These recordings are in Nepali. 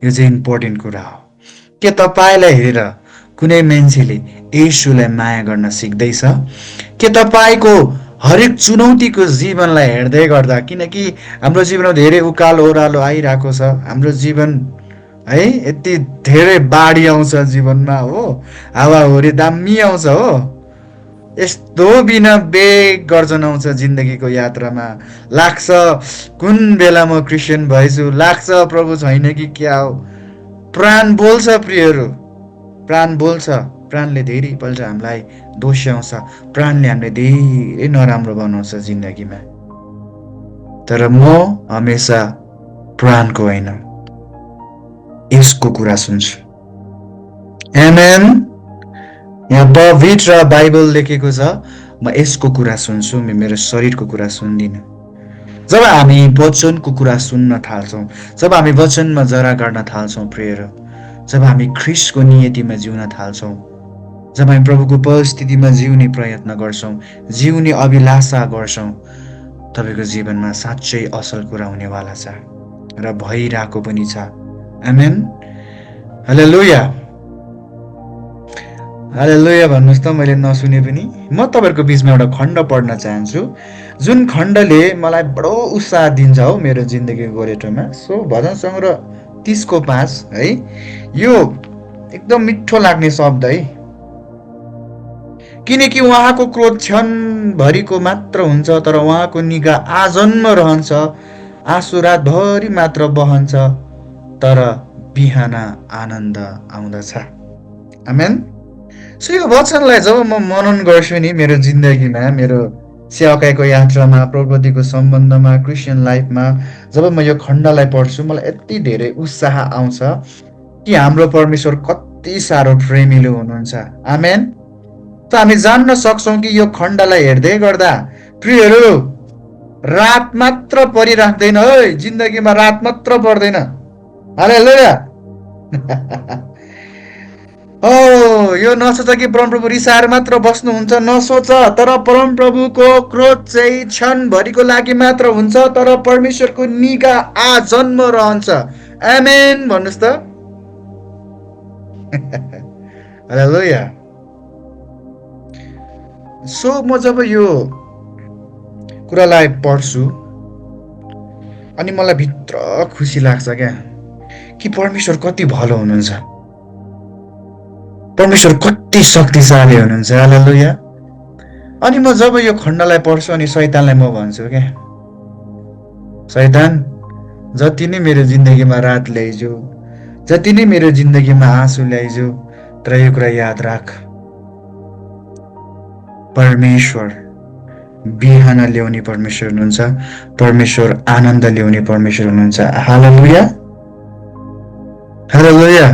यो चाहिँ इम्पोर्टेन्ट कुरा हो। के तपाईँलाई हेरेर कुनै मान्छेले येशूलाई माया गर्न सिक्दैछ? के तपाईँको हरेक चुनौतीको जीवनलाई हेर्दै गर्दा, किनकि हाम्रो जीवनमा धेरै उकालो ओह्रालो आइरहेको छ, हाम्रो जीवन है यति धेरै बाढी आउँछ जीवनमा हो, हावाहुरी दामी आउँछ हो, यस्तो बिना बेग गर्जन आउँछ जिन्दगीको यात्रामा। लाग्छ कुन बेला म क्रिस्चियन भएछु, लाग्छ प्रभु छैन कि क्या हो। प्राण बोल्छ प्रियहरू, प्राण बोल्छ। प्राणले धेरैपल्ट हामीलाई दोस्याउँछ, प्राणले हामीलाई धेरै नराम्रो बनाउँछ जिन्दगीमा। तर म हमेसा प्राणको होइन, यसको कुरा सुन्छु। आमेन। यहाँ पवित्र बाइबल लेखेको छ, म यसको कुरा सुन्छु, मेरो शरीरको कुरा सुन्दिनँ। जब हामी वचनको कुरा सुन्न थाल्छौँ, जब हामी वचनमा जरा गर्न थाल्छौँ प्रियहरू, जब हामी ख्रीष्टको नियतिमा जिउन थाल्छौँ, जब हामी प्रभुको परिस्थितिमा जिउने प्रयत्न गर्छौँ, जिउने अभिलाषा गर्छौँ, तपाईँको जीवनमा साँच्चै असल कुरा हुनेवाला छ र भइरहेको पनि छ। आमेन। हालेलुया, हालेलुया भन्नुहोस् त, मैले नसुने पनि। म तपाईँहरूको बिचमा एउटा खण्ड पढ्न चाहन्छु, जुन खण्डले मलाई बडो उत्साह दिन्छ हो मेरो जिन्दगीको गोरेटोमा। सो भजन सङ्ग्रह 30:5 है, यो एकदम मिठो लाग्ने शब्द है। किनकि उहाँको क्रोध क्षणभरिको मात्र हुन्छ, तर उहाँको निगाह आजन्म रहन्छ। आँसु रातभरि मात्र बहन्छ, तर बिहान आनन्द आउँदछ। आमेन। सो यो वचनलाई जब म मनन गर्छु नि मेरो जिन्दगीमा, मेरो सेवाकाईको यात्रामा, प्रकृतिको सम्बन्धमा, क्रिस्चियन लाइफमा, जब म यो खण्डलाई पढ्छु, मलाई यति धेरै उत्साह आउँछ कि हाम्रो परमेश्वर कति साह्रो प्रेमिलो हुनुहुन्छ। आमेन। त हामी जान्न सक्छौँ कि यो खण्डलाई हेर्दै गर्दा प्रियहरू, रात मात्र परिराख्दैन है, जिन्दगीमा रात मात्र पर्दैन। हालेलुया। यो नसोच कि परमप्रभु रिसाएर मात्र बस्नुहुन्छ, नसोच। तर परमप्रभुको क्रोध चाहिँ क्षणभरिको लागि मात्र हुन्छ, तर परमेश्वरको निगाह आजन्म रहन्छ। आमेन भन्नुहोस् त। हालेलुया। सो म जब यो कुरालाई पढ्छु अनि मलाई भित्र खुसी लाग्छ क्या, कि परमेश्वर कति भलो हुनुहुन्छ, परमेश्वर कति शक्तिशाली हुनुहुन्छ। हालेलुया। अनि म जब यो खण्डलाई पढ्छु अनि शैतानलाई म भन्छु क्या, शैतान जति नै मेरो जिन्दगीमा रात ल्याइजो, जति नै मेरो जिन्दगीमा आँसु ल्याइजो, तर यो कुरा याद राख, परमेश्वर बिहान ल्याउने परमेश्वर हुनुहुन्छ, परमेश्वर आनन्द ल्याउने परमेश्वर हुनुहुन्छ। हालेलुया, हालेलुया।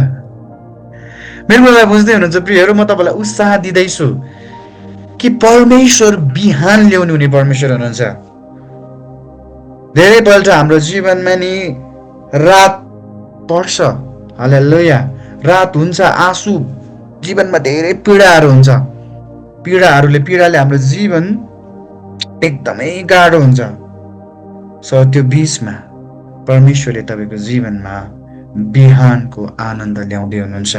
मेरो कुरालाई बुझ्दै हुनुहुन्छ प्रियहरू? म तपाईँलाई उत्साह दिँदैछु कि परमेश्वर बिहान ल्याउनु हुने परमेश्वर हुनुहुन्छ। धेरैपल्ट हाम्रो जीवनमा नि रात पर्छ। हालेलुया। रात हुन्छ, आँसु, जीवनमा धेरै पीडाहरू हुन्छ, पीडाले हाम्रो जीवन एकदमै गाह्रो हुन्छ। सो त्यो बिचमा परमेश्वरले तपाईँको जीवनमा बिहानको आनन्द ल्याउँदै हुनुहुन्छ।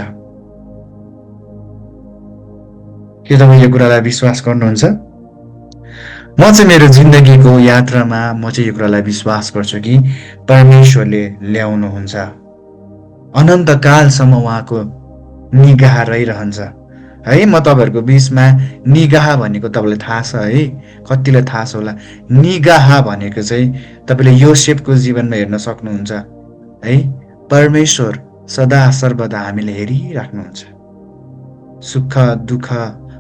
के तपाईँ यो कुरालाई विश्वास गर्नुहुन्छ? म चाहिँ मेरो जिन्दगीको यात्रामा म चाहिँ यो कुरालाई विश्वास गर्छु कि परमेश्वरले ल्याउनुहुन्छ। अनन्तकालसम्म उहाँको निगाह रहिरहन्छ है। म तपाईँहरूको बिचमा निगाह भनेको तपाईँलाई थाहा छ है, कतिलाई थाहा छ होला। निगाह भनेको चाहिँ तपाईँले योसेफको जीवनमा हेर्न सक्नुहुन्छ है। परमेश्वर सदा सर्वदा हामीले हेरिराख्नुहुन्छ। सुख दुःख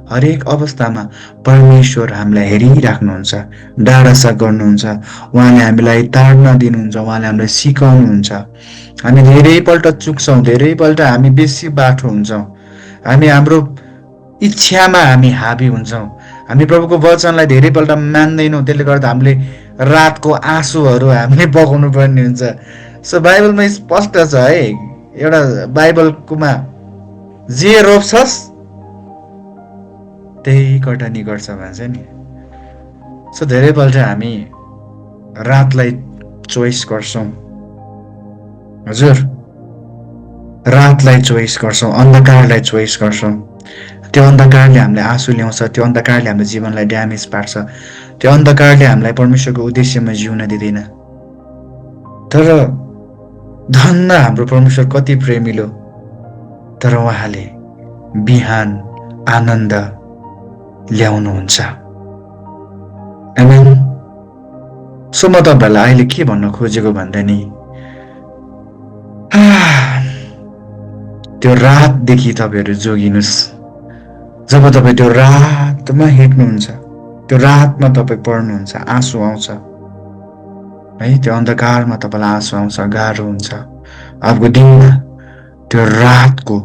हरेक अवस्थामा परमेश्वर हामीलाई हेरिराख्नुहुन्छ, डाँडा गर्नुहुन्छ। उहाँले हामीलाई ताड्न दिनुहुन्छ, उहाँले हामीलाई सिकाउनुहुन्छ। हामी धेरैपल्ट चुक्छौँ, धेरैपल्ट हामी बेसी बाठो हुन्छौँ, हामी हाम्रो इच्छामा हामी हाबी हुन्छौँ, हामी प्रभुको वचनलाई धेरैपल्ट मान्दैनौँ। त्यसले गर्दा हामीले रातको आँसुहरू हामीले बगाउनु पर्ने हुन्छ। सो बाइबलमा स्पष्ट छ है, एउटा बाइबलकोमा जे रोप्छस् त्यही कटनी गर्छ भन्छ नि। सो धेरैपल्ट हामी रातलाई चोइस गर्छौँ। हजुर, रातलाई चोइस गर्छौँ, अन्धकारलाई चोइस गर्छौँ। त्यो अन्धकारले हामीलाई आँसु ल्याउँछ, त्यो अन्धकारले हाम्रो जीवनलाई ड्यामेज पार्छ, त्यो अन्धकारले हामीलाई परमेश्वरको उद्देश्यमा जिउन दिँदैन। तर धन्न हाम्रो परमेश्वर कति प्रेमिलो, तर उहाँले बिहान आनन्द ल्याउनुहुन्छ। आमेन। सो म तपाईँहरूलाई अहिले के भन्न खोजेको भन्दा नि त्यो रातदेखि तपाईँहरू जोगिनुहोस्। जब तपाईँ त्यो रातमा हिँड्नुहुन्छ, त्यो रातमा तपाईँ पढ्नुहुन्छ, आँसु आउँछ है, त्यो अन्धकारमा तपाईँलाई आँसु आउँछ, गाह्रो हुन्छ। अर्को दिनमा त्यो रातको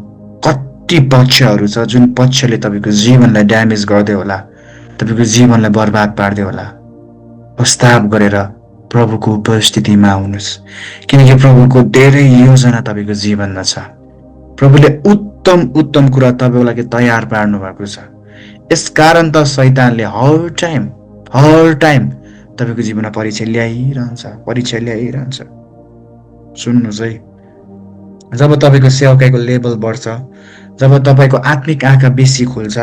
कति पक्षहरू छ जुन पक्षले तपाईँको जीवनलाई ड्यामेज गर्दै होला, तपाईँको जीवनलाई बर्बाद पार्दै होला। प्रस्ताव गरेर प्रभुको उपस्थितिमा आउनुहोस्, किनकि प्रभुको धेरै योजना तपाईँको जीवनमा छ। प्रभुले उत्तम उत्तम कुरा तपाईँको लागि तयार पार्नु भएको छ। यसकारण त शैतानले हर टाइम तपाईँको जीवनमा परीक्षा ल्याइरहन्छ। सुन्नुहोस् है, जब तपाईँको सेवकाईको लेभल बढ्छ, जब तपाईँको आत्मिक आँखा बेसी खुल्छ,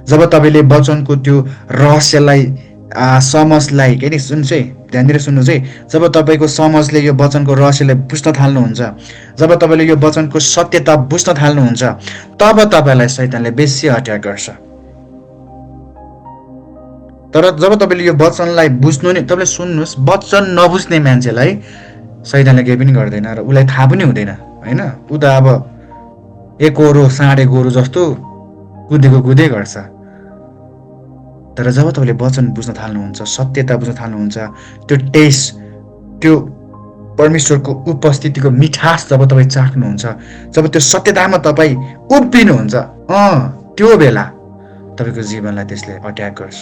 जब तपाईँले वचनको त्यो रहस्यलाई समझलाई के नि सुन्नुहोस् है, ध्यान दिएर सुन्नुहोस् है, जब तपाईँको समझले यो वचनको रहस्यलाई बुझ्न थाल्नुहुन्छ, जब तपाईँले यो वचनको सत्यता बुझ्न थाल्नुहुन्छ, तब तपाईँलाई शैतानले बेसी अट्याक गर्छ। तर जब तपाईँले यो वचनलाई बुझ्नु नि, तपाईँले सुन्नुहोस्, वचन नबुझ्ने मान्छेलाई शैतानले केही पनि गर्दैन र उसलाई थाहा पनि हुँदैन होइन। ऊ त अब एक गोरु साँडे गोरु जस्तो कुदै गर्छ। तर जब तपाईँले वचन बुझ्न थाल्नुहुन्छ, सत्यता बुझ्न थाल्नुहुन्छ, त्यो टेस्ट, त्यो परमेश्वरको उपस्थितिको मिठास जब तपाईँ चाख्नुहुन्छ, जब त्यो सत्यतामा तपाईँ उभिनुहुन्छ, त्यो बेला तपाईँको जीवनलाई त्यसले अट्याक गर्छ।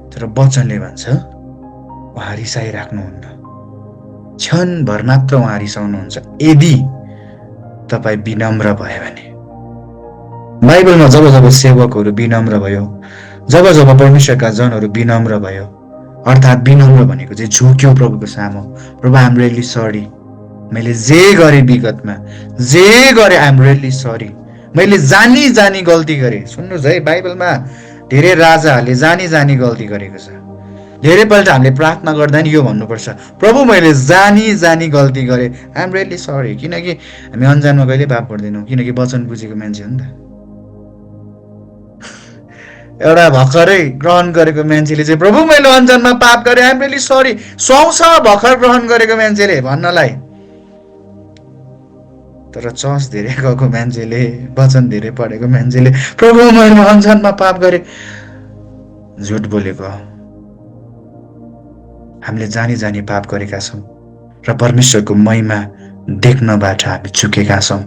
तर वचनले भन्छ उहाँ रिसाइराख्नुहुन्न, क्षणभर मात्र उहाँ रिसाउनुहुन्छ यदि तपाईँ विनम्र भयो भने। बाइबलमा जब जब सेवकहरू विनम्र भयो, जब जब परमेश्वरका जनहरू विनम्र भयो, अर्थात् विनम्र भनेको चाहिँ झुक्यो प्रभुको सामु, प्रभु आइएम रियली सरी, मैले जे गरेँ विगतमा, जे गरेँ आइएम रियली सरी, मैले जानी गल्ती गरेँ। सुन्नुहोस् है, बाइबलमा धेरै राजाहरूले जानी गल्ती गरेको छ। धेरैपल्ट हामीले प्रार्थना गर्दा नि यो भन्नुपर्छ, प्रभु मैले जानी गल्ती गरेँ, आइएम रियली सरी। किनकि हामी अन्जानमा कहिले पाप गर्दैनौँ, किनकि वचन बुझेको मान्छे हो नि त। एउटा भर्खरै ग्रहण गरेको मान्छेले चाहिँ प्रभु मैले अन्जानमा पाप गरेँ, आइएम रियली सरी, सुहाउँछ भर्खर ग्रहण गरेको मान्छेले भन्नलाई। तर चर्च धेरै गएको मान्छेले, वचन धेरै पढेको मान्छेले प्रभु मैले अन्जानमा पाप गरेँ, झुट बोलेको। हामीले जानी पाप गरेका छौँ र परमेश्वरको महिमा देख्नबाट हामी चुकेका छौँ।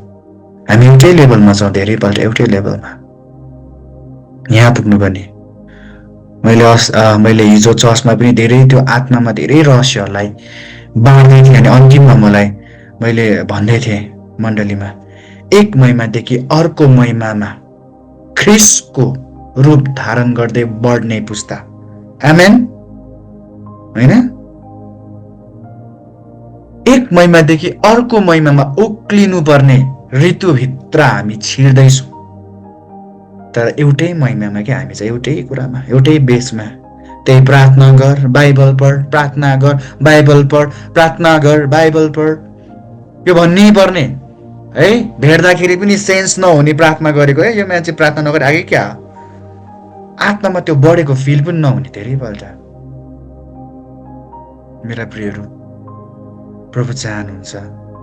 हामी एउटै लेभलमा छौँ, धेरैपल्ट एउटै लेभलमा। यहाँ पुग्नुपर्ने, मैले हिजो चर्चमा पनि धेरै त्यो आत्मामा धेरै रहस्यहरूलाई बाँड्दै थिएँ अनि अन्तिममा मैले भन्दै थिएँ मण्डलीमा, एक महिमादेखि अर्को महिमामा ख्रिस्टको रूप धारण गर्दै बढ्ने पुस्ता। आमेन होइन? एक महिमादेखि अर्को महिमामा उक्लिनु पर्ने ऋतुभित्र हामी छिर्दैछौँ। तर एउटै महिमामा कि हामी चाहिँ एउटै कुरामा, एउटै बेसमा, त्यही प्रार्थना गर, बाइबल पढ, प्रार्थना गर, बाइबल पढ, प्रार्थना गर, बाइबल पढ, यो भन्नै पर्ने है। भेट्दाखेरि पनि सेन्स नहुने प्रार्थना गरेको, यो मान्छे प्रार्थना नगरे आगे क्या, आत्मामा त्यो बढेको फिल पनि नहुने धेरैपल्ट। मेरा प्रियहरू, प्रभु चाहनुहुन्छ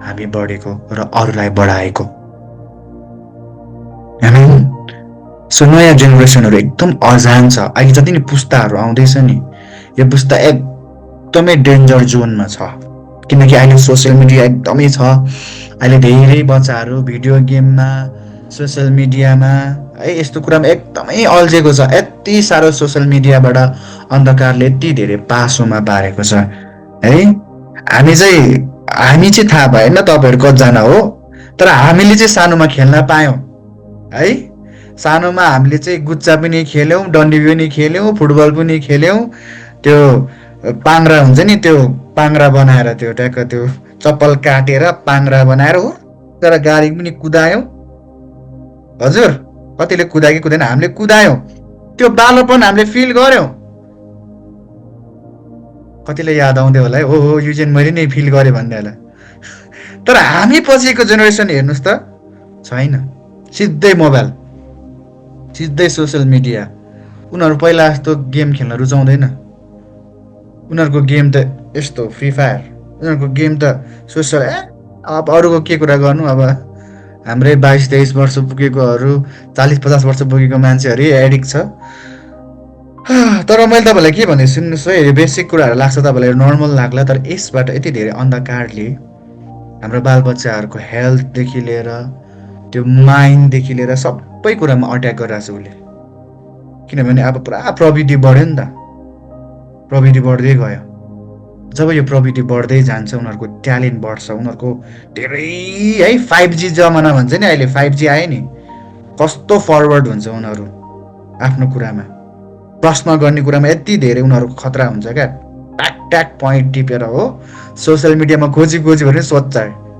हामी बढेको र अरूलाई बढाएको। आमेन। सो नयाँ जेनेरेसनहरू एकदम अजान छ। अहिले जति नि पुस्ताहरू आउँदैछ नि, यो पुस्ता एकदमै डेन्जर जोनमा छ, किनकि अहिले सोसियल मिडिया एकदमै छ। अहिले धेरै बच्चाहरू भिडियो गेममा, सोसियल मिडियामा है, यस्तो कुरामा एकदमै अल्झेको छ। यति साह्रो सोसियल मिडियाबाट अन्धकारले यति धेरै पासोमा पारेको छ है। हामी चाहिँ थाहा भएन तपाईँहरू कतिजना हो, तर हामीले चाहिँ सानोमा खेल्न पायौँ है। सानोमा हामीले चाहिँ गुच्चा पनि खेल्यौँ, डन्डी पनि खेल्यौँ, फुटबल पनि खेल्यौँ। त्यो पाङ्रा हुन्छ नि, त्यो पाङ्रा बनाएर, त्यो ट्याक्क त्यो चप्पल काटेर पाङ्रा बनाएर हो तर गाडी पनि कुदायौँ हजुर, कतिले कुदायो कि कुदैन, हामीले कुदायौँ, त्यो बालोपन हामीले फिल गर्यौँ। कतिले याद आउँदै होला है, हो यो चाहिँ मैले नै फिल गरेँ भन्ने होला। तर हामी पछिको जेनेरेसन हेर्नुहोस् त, छैन, सिधै मोबाइल, सिधै सोसियल मिडिया। उनीहरू पहिला जस्तो गेम खेल्न रुचाउँदैन। उनीहरूको गेम त यस्तो फ्री फायर, उनीहरूको गेम त सोसियल, अब अरूको के कुरा गर्नु। अब हाम्रै 22-23 वर्ष पुगेकोहरू, 40-50 वर्ष पुगेको मान्छेहरू एडिक्ट छ। तर मैले तपाईँलाई के भन्दै सुन्नुहोस् है, यो बेसिक कुराहरू लाग्छ तपाईँलाई नर्मल लाग्ला, तर यसबाट यति धेरै अन्धकारले हाम्रो बालबच्चाहरूको हेल्थदेखि लिएर त्यो माइन्डदेखि लिएर सबै कुरामा अट्याक गरिरहेको छ उसले। किनभने अब पुरा प्रविधि बढ्यो नि त, प्रविधि बढ्दै गयो। जब यो प्रविधि बढ्दै जान्छ उनीहरूको ट्यालेन्ट बढ्छ, उनीहरूको धेरै है 5G जमाना भन्छ नि अहिले, 5G आयो नि, कस्तो फरवर्ड हुन्छ उनीहरू आफ्नो कुरामा, प्रश्न गर्ने कुरामा यति धेरै उनीहरूको खतरा हुन्छ क्या। ट्याक ट्याक पोइन्ट टिपेर हो सोसियल मिडियामा खोजी भने सोध्छ,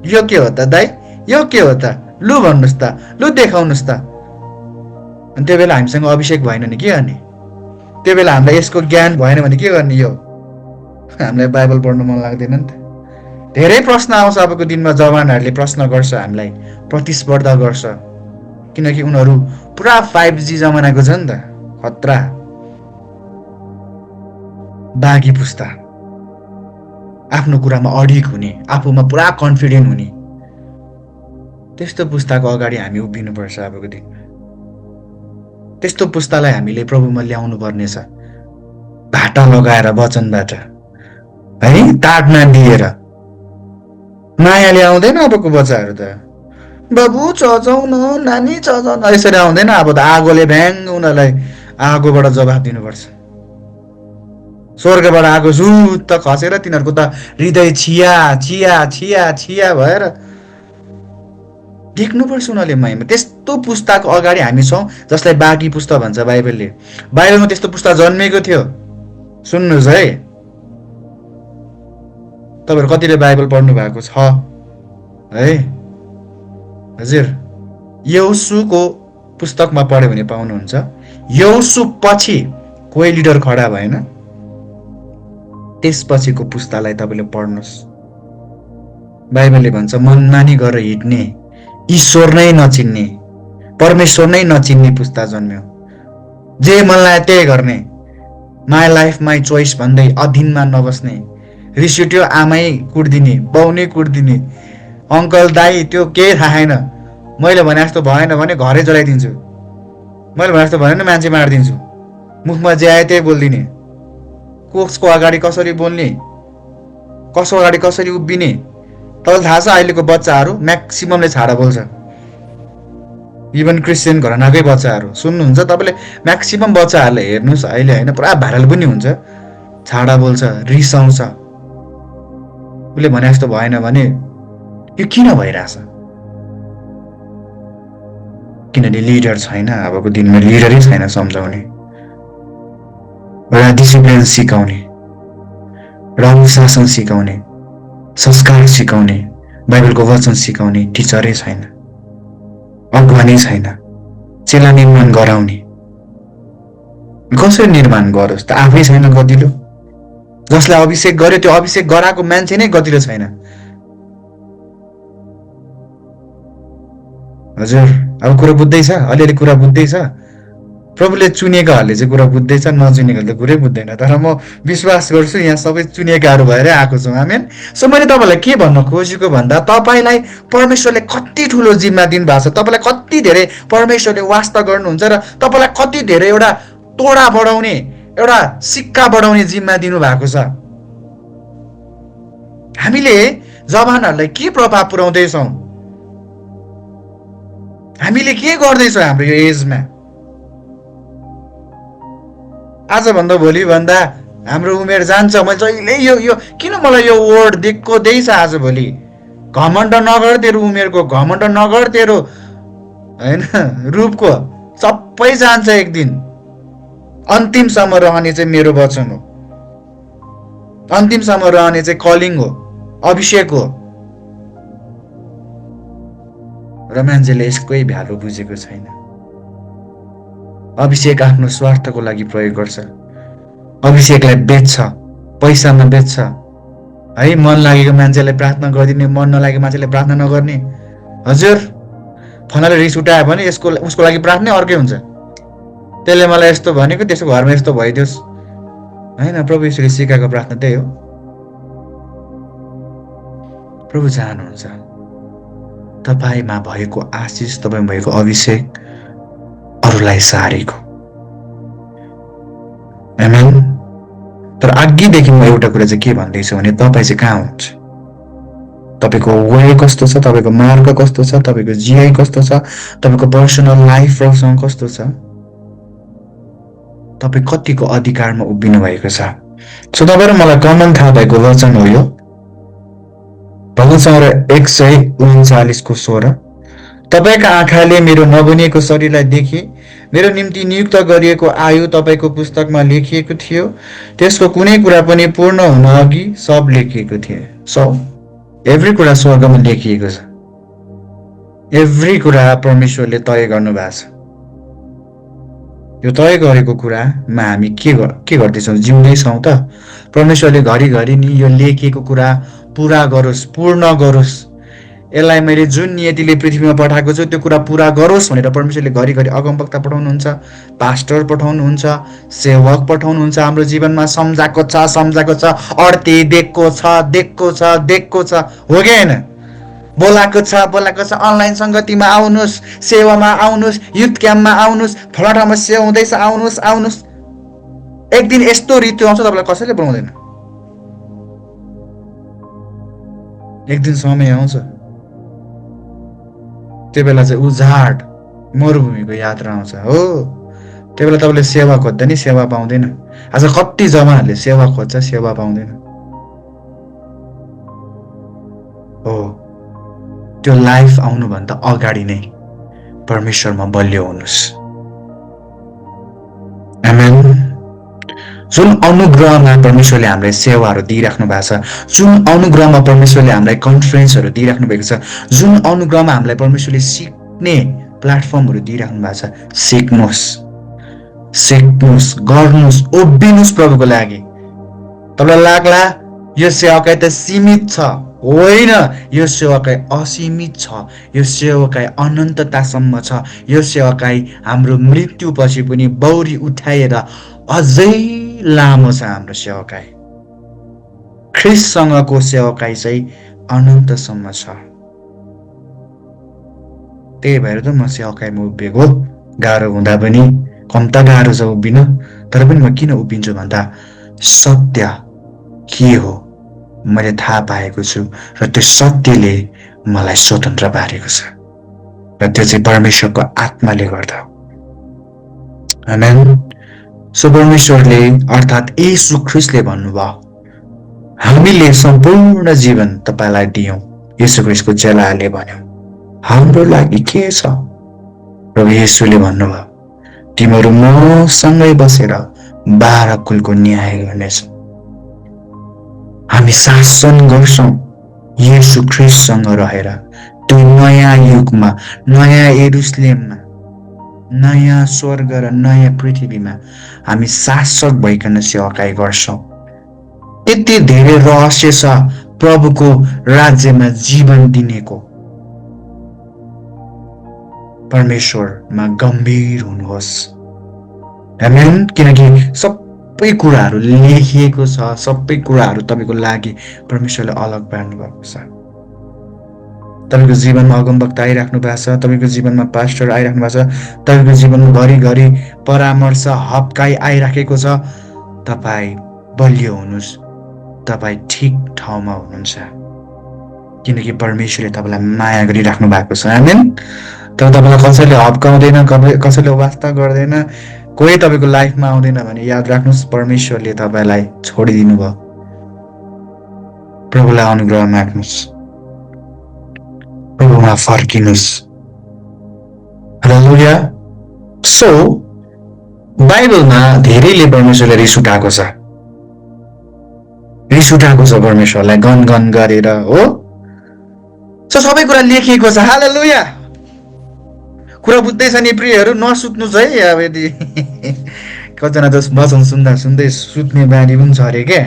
यो के हो त दाइ, यो के हो त, लु भन्नुहोस् त, लु देखाउनुहोस् त। अनि त्यो बेला हामीसँग अभिषेक भएन भने के गर्ने, त्यो बेला हामीलाई यसको ज्ञान भएन भने के गर्ने, यो हामीलाई बाइबल पढ्नु मन लाग्दैन नि त। धेरै प्रश्न आउँछ अबको दिनमा, जवानहरूले प्रश्न गर्छ, हामीलाई प्रतिस्पर्धा गर्छ, किनकि उनीहरू पुरा 5G जमानाको छ नि त, खतरा। बाघी पुस्ता, आफ्नो कुरामा अडिक हुने, आफूमा पुरा कन्फिडेन्ट हुने, त्यस्तो पुस्ताको अगाडि हामी उभिनुपर्छ अबको दिनमा। त्यस्तो पुस्तालाई हामीले प्रभुमा ल्याउनु पर्नेछ, भाटा लगाएर वचनबाट है, ताडमा दिएर। मायाले आउँदैन अबको बच्चाहरू त, बाबु चजाउ न, नानी चजाउ न, यसरी आउँदैन। अब त आगोले भ्याङ उनीहरूलाई आगोबाट जवाफ दिनुपर्छ। स्वर्गबाट आगो झुत्त खसेर तिनीहरूको त हृदय छिया छिया छिया छिया भएर देख्नुपर्छ उनीहरूले महिमा। त्यस्तो पुस्ताको अगाडि हामी छौँ जसलाई बाघी पुस्ता भन्छ बाइबलले। बाइबलमा त्यस्तो पुस्ता जन्मेको थियो। सुन्नुहोस् है, तपाईँहरू कतिले बाइबल पढ्नु भएको छ है? हजुर, यहोशुको पुस्तकमा पढ्यो भने पाउनुहुन्छ, यहोशु पछि कोही लिडर खडा भएन, त्यसपछिको पुस्तालाई तपाईँले पढ्नुहोस्। बाइबलले भन्छ मनमानी गरेर हिँड्ने, ईश्वर नै नचिन्ने, परमेश्वर नै नचिन्ने पुस्ता जन्म्यो। जे मन लाग्यो त्यही गर्ने, माई लाइफ माई चोइस भन्दै अधीनमा नबस्ने, रिस उठ्यो आमै कुट्दिने, बाउ नै कुट्दिने, अङ्कल दाई त्यो केही थाहा छैन, मैले भने जस्तो भएन भने घरै जलाइदिन्छु, मैले भने जस्तो भएन मान्छे मारिदिन्छु, मुखमा जे आयो त्यही बोलिदिने, कसको अगाडि कसरी बोल्ने, कसको अगाडि कसरी उभिने। तपाईँलाई थाहा छ अहिलेको बच्चाहरू म्याक्सिममले छाडा बोल्छ। इभन क्रिस्चियन घरानाकै बच्चाहरू सुन्नुहुन्छ तपाईँले, म्याक्सिमम बच्चाहरूले हेर्नुहोस् अहिले होइन, पुरा भाइरल पनि हुन्छ, छाडा बोल्छ, रिसाउँछ। उसले भने जस्तो भएन भने यो किन भइरहेछ? किनभने लिडर छैन अबको दिनमा, लिडरै छैन सम्झाउने, एउटा डिसिप्लिन सिकाउने, एउटा अनुशासन सिकाउने, संस्कार सिकाउने, बाइबलको वचन सिकाउने टिचरै छैन, अगुवानी छैन, चेला निर्माण गराउने। कसरी निर्माण गरोस् त? आफै छैन गतिलो, जसलाई अभिषेक गर्यो त्यो अभिषेक गराएको मान्छे नै गतिलो छैन। हजुर, अब कुरा बुझ्दैछ, अलिअलि कुरा बुझ्दैछ। प्रभुले चुनेकाहरूले चाहिँ कुरा बुझ्दैछ, नचुनेकाहरूले त कुरै बुझ्दैन। तर म विश्वास गर्छु यहाँ सबै चुनेकाहरू भएरै आएको छौँ। आमेन। सो मैले तपाईँलाई के भन्न खोजेको भन्दा, तपाईँलाई परमेश्वरले कति ठुलो जिम्मा दिनुभएको छ, तपाईँलाई कति धेरै परमेश्वरले वास्ता गर्नुहुन्छ र तपाईँलाई कति धेरै एउटा तोडा बढाउने, एउटा सिक्का बढाउने जिम्मा दिनुभएको छ। हामीले जवानहरूलाई के प्रभाव पुर्याउँदैछौँ? हामीले के गर्दैछौँ हाम्रो यो एजमा? आजभन्दा भोलि भन्दा हाम्रो उमेर जान्छ। मैले जहिले यो किन मलाई यो वर्ड दिएको दैछ आजभोलि, घमण्ड नगर तेरो उमेरको, घमण्ड नगर तेरो होइन रूपको, सबै जान्छ एक दिन। अन्तिमसम्म रहने चाहिँ मेरो वचन हो, अन्तिमसम्म रहने चाहिँ कलिङ हो, अभिषेक हो। र मान्छेले यसकै भ्यालु बुझेको छैन। अभिषेक आफ्नो स्वार्थको लागि प्रयोग गर्छ। अभिषेकलाई बेच्छ, पैसामा बेच्छ है। मन लागेको मान्छेलाई प्रार्थना गरिदिने, मन नलागेको मान्छेले प्रार्थना नगर्ने। हजुर, फलानाले रिस उठायो भने उसको लागि प्रार्थना अर्कै हुन्छ। त्यसले मलाई यस्तो भनेको, त्यसको घरमा यस्तो भइदियोस् होइन। प्रभु यीशुले सिकाएको प्रार्थना त्यही हो। प्रभु चाहनुहुन्छ तपाईँमा भएको आशिष, तपाईँमा भएको अभिषेक अरूलाई सारेको। आमेन। तर अघिदेखि म एउटा कुरा चाहिँ के भन्दैछु भने तपाईँ चाहिँ कहाँ हुनुहुन्छ? तपाईँको वे कस्तो छ? तपाईँको मार्ग कस्तो छ? तपाईँको जिआई कस्तो छ? तपाईँको पर्सनल लाइफसँग कस्तो छ? तपाईँ कतिको अधिकारमा उभिनु भएको छ? सो तपाईँ र मलाई कमन थाहा भएको वचन हो यो, भजन सङ्ग्रह 139:16। तपाईँका आँखाले मेरो नबनिएको शरीरलाई देखे, मेरो निम्ति नियुक्त गरिएको आयु तपाईँको पुस्तकमा लेखिएको थियो। त्यसको कुनै कुरा पनि पूर्ण हुन अघि सब लेखिएको थियो। एभ्री कुरा स्वर्गमा लेखिएको छ। एभ्री कुरा परमेश्वरले तय गर्नु भएको छ। यो तय गरेको कुरामा हामी के गर्दैछौँ? जिउँदैछौँ त? परमेश्वरले घरिघरि नि यो लेखिएको कुरा पुरा गरोस्, पूर्ण गरोस्, यसलाई मैले जुन नियतिले पृथ्वीमा पठाएको छु त्यो कुरा पुरा गरोस् भनेर परमेश्वरले घरिघरि अगमवक्ता पठाउनुहुन्छ, पास्टर पठाउनुहुन्छ, सेवक पठाउनुहुन्छ हाम्रो जीवनमा। सम्झाएको छ, अर्थी दिएको छ, हो कि होइन? बोलाएको छ, अनलाइन सङ्गतिमा आउनुहोस्, सेवामा आउनुहोस्, युथ क्याम्पमा आउनुहोस्, फला ठाउँमा सेवा हुँदैछ, आउनुहोस्। एक दिन यस्तो ऋतु आउँछ तपाईँलाई कसैले बोलाउँदैन। एक दिन समय आउँछ, त्यो बेला चाहिँ उजाड मरुभूमिको यात्रा आउँछ हो। त्यो बेला तपाईँले सेवा खोज्दा नि सेवा पाउँदैन। आज कति जवानहरूले सेवा खोज्छ, सेवा पाउँदैन हो। त्यो लाइफ आउनुभन्दा अगाडि नै परमेश्वरमा बलियो हुनुहोस्। आमेन। जुन अनुग्रहमा परमेश्वरले हामीलाई सेवाहरू दिइराख्नु भएको छ, जुन अनुग्रहमा परमेश्वरले हामीलाई कन्फरेन्सहरू दिइराख्नु भएको छ, जुन अनुग्रहमा हामीलाई परमेश्वरले सिक्ने प्लेटफर्महरू दिइराख्नु भएको छ, सिक्नुहोस्, गर्नुहोस्, उभिनुहोस् प्रभुको लागि। तपाईँलाई लाग्ला यो सेवाकाई त सीमित छ, होइन। यो सेवाकाई असीमित छ। यो सेवाकाई अनन्ततासम्म छ। यो सेवाकाई हाम्रो मृत्युपछि पनि बौरी उठाएर अझै लामो छ हाम्रो सेवाकाई। ख्रिस्टसँगको सेवाकाई चाहिँ अनन्तसम्म छ। त्यही भएर त म सेवाकाईमा उभिएको। गाह्रो हुँदा पनि, कम्ता गाह्रो छ उभिन, तर पनि म किन उभिन्छु भन्दा सत्य के हो मैले थाहा पाएको छु र त्यो सत्यले मलाई स्वतन्त्र पारेको छ र त्यो चाहिँ परमेश्वरको आत्माले गर्दा हो। आमेन। सो परमेश्वरले अर्थात् येशू ख्रिस्टले भन्नुभयो, हामीले सम्पूर्ण जीवन तपाईलाई दियौं। येशू ख्रिस्टको चेलाहरूले भन्यो, हाम्रो लागि के छ? प्रभु येशूले भन्नुभयो, तिमीहरू मसँगै बसेर 12 कुलको न्याय गर्नेछौ। हामी शासन गर्छौं येशू ख्रिस्टसँग रहेर। त्यो नयाँ युगमा, नयाँ यरुशलेममा, नयाँ स्वर्ग र नयाँ पृथ्वीमा हामी शासक भइकन सेवाकाई गर्छौं। यति धेरै रहस्य छ प्रभुको राज्यमा जीवन दिनेको। परमेश्वरमा गम्भीर हुनुहोस्। आमेन। किनकि सबै कुराहरू लेखिएको छ, सबै कुराहरू तपाईँको लागि परमेश्वरले अलग पार्नु भएको छ। तपाईँको जीवनमा अगमवक्ता आइराख्नु भएको छ, तपाईँको जीवनमा पास्टर आइराख्नु भएको छ, तपाईँको जीवनमा घरिघरि परामर्श हप्काई आइराखेको छ। तपाईँ बलियो हुनुहोस्, तपाईँ ठिक ठाउँमा हुनुहुन्छ, किनकि परमेश्वरले तपाईँलाई माया गरिराख्नु भएको छ। आमेन। तर तपाईँलाई कसैले हप्काउँदैन, कसैले वास्ता गर्दैन, कोही तपाईँको लाइफमा आउँदैन भने याद राख्नुहोस्, परमेश्वरले तपाईँलाई छोडिदिनु भयो। प्रभुलाई अनुग्रह माग्नुहोस्, प्रभुमा फर्किनुहोस्। हालेलुया। सो बाइबलमा धेरैले परमेश्वरले रिस उठाएको छ, परमेश्वरलाई गन गरेर हो। सो सबै कुरा लेखिएको छ। हालेलुया। कुरा बुझ्दैछ नि प्रियहरू, नसुत्नुहोस् है। अब यदि कतिजना त वचन सुन्दा सुन्दै सुत्ने बानी पनि छ अरे क्या,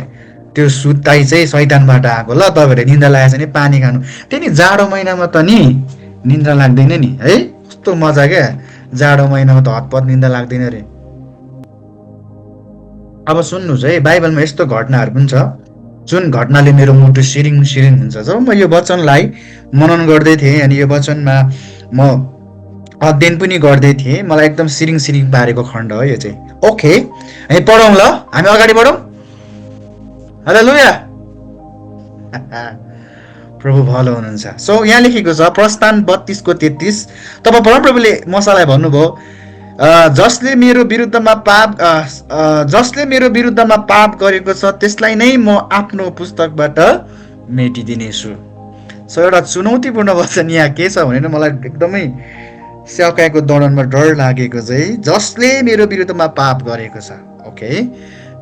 त्यो सुत्ताइ चाहिँ शैतानबाट आएको। ल तपाईँहरूले निन्द्रा लागेको छ नि पानी खानु, त्यही नि जाडो महिनामा त नि निन्द्रा लाग्दैन नि है, कस्तो मजा क्या, जाडो महिनामा त हतपत निन्द्रा लाग्दैन अरे। अब सुन्नुहोस् है, बाइबलमा यस्तो घटनाहरू पनि छ जुन घटनाले मेरो मुटु सिरिङ सिरिङ हुन्छ। जब म यो वचनलाई मनन गर्दै थिएँ अनि यो वचनमा म अध्ययन पनि गर्दै थिएँ, मलाई एकदम सिरिङ सिरिङ पारेको खण्ड हो यो चाहिँ। ओके, हामी पढौँ ल, हामी अगाडि बढौँ। हालेलुया, प्रभु भलो हुनुहुन्छ। सो यहाँ लेखेको छ प्रस्थान 32:33, तब परमप्रभुले मूसालाई भन्नुभयो, जसले मेरो विरुद्धमा पाप गरेको छ त्यसलाई नै म आफ्नो पुस्तकबाट मेटिदिनेछु। सो एउटा चुनौतीपूर्ण वचन यहाँ के छ भने मलाई एकदमै स्याकाएको दौडनमा डर लागेको चाहिँ जसले मेरो विरुद्धमा पाप गरेको छ। ओके,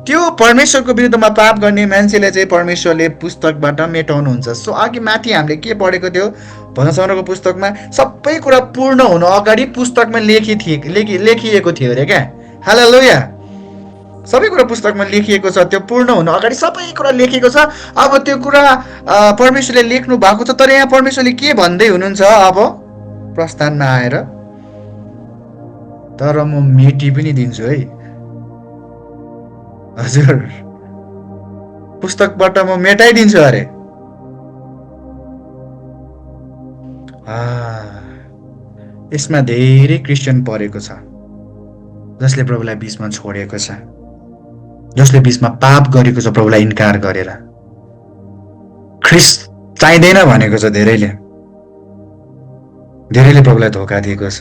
त्यो परमेश्वरको विरुद्धमा पाप गर्ने मान्छेले चाहिँ परमेश्वरले पुस्तकबाट मेटाउनुहुन्छ। सो अघि माथि हामीले के पढेको थियो, भजन सङ्ग्रहको पुस्तकमा सबै कुरा पूर्ण हुनु अगाडि पुस्तकमा लेखिएको थियो अरे क्या। हालेलुया, सबै कुरा पुस्तकमा लेखिएको छ, त्यो पूर्ण हुनु अगाडि सबै कुरा लेखिएको छ। अब त्यो कुरा परमेश्वरले लेख्नु भएको छ, तर यहाँ परमेश्वरले के भन्दै हुनुहुन्छ अब प्रस्थानमा आएर, तर म मेटी पनि दिन्छु है। हजुर, पुस्तकबाट म मेटाइदिन्छु अरे। यसमा धेरै क्रिस्चियन परेको छ जसले प्रभुलाई बीचमा छोडेको छ, जसले बीचमा पाप गरेको छ प्रभुलाई इन्कार गरेर। ख्रिस्ट चाहिँदैन भनेको छ धेरैले प्रभुलाई धोका दिएको छ।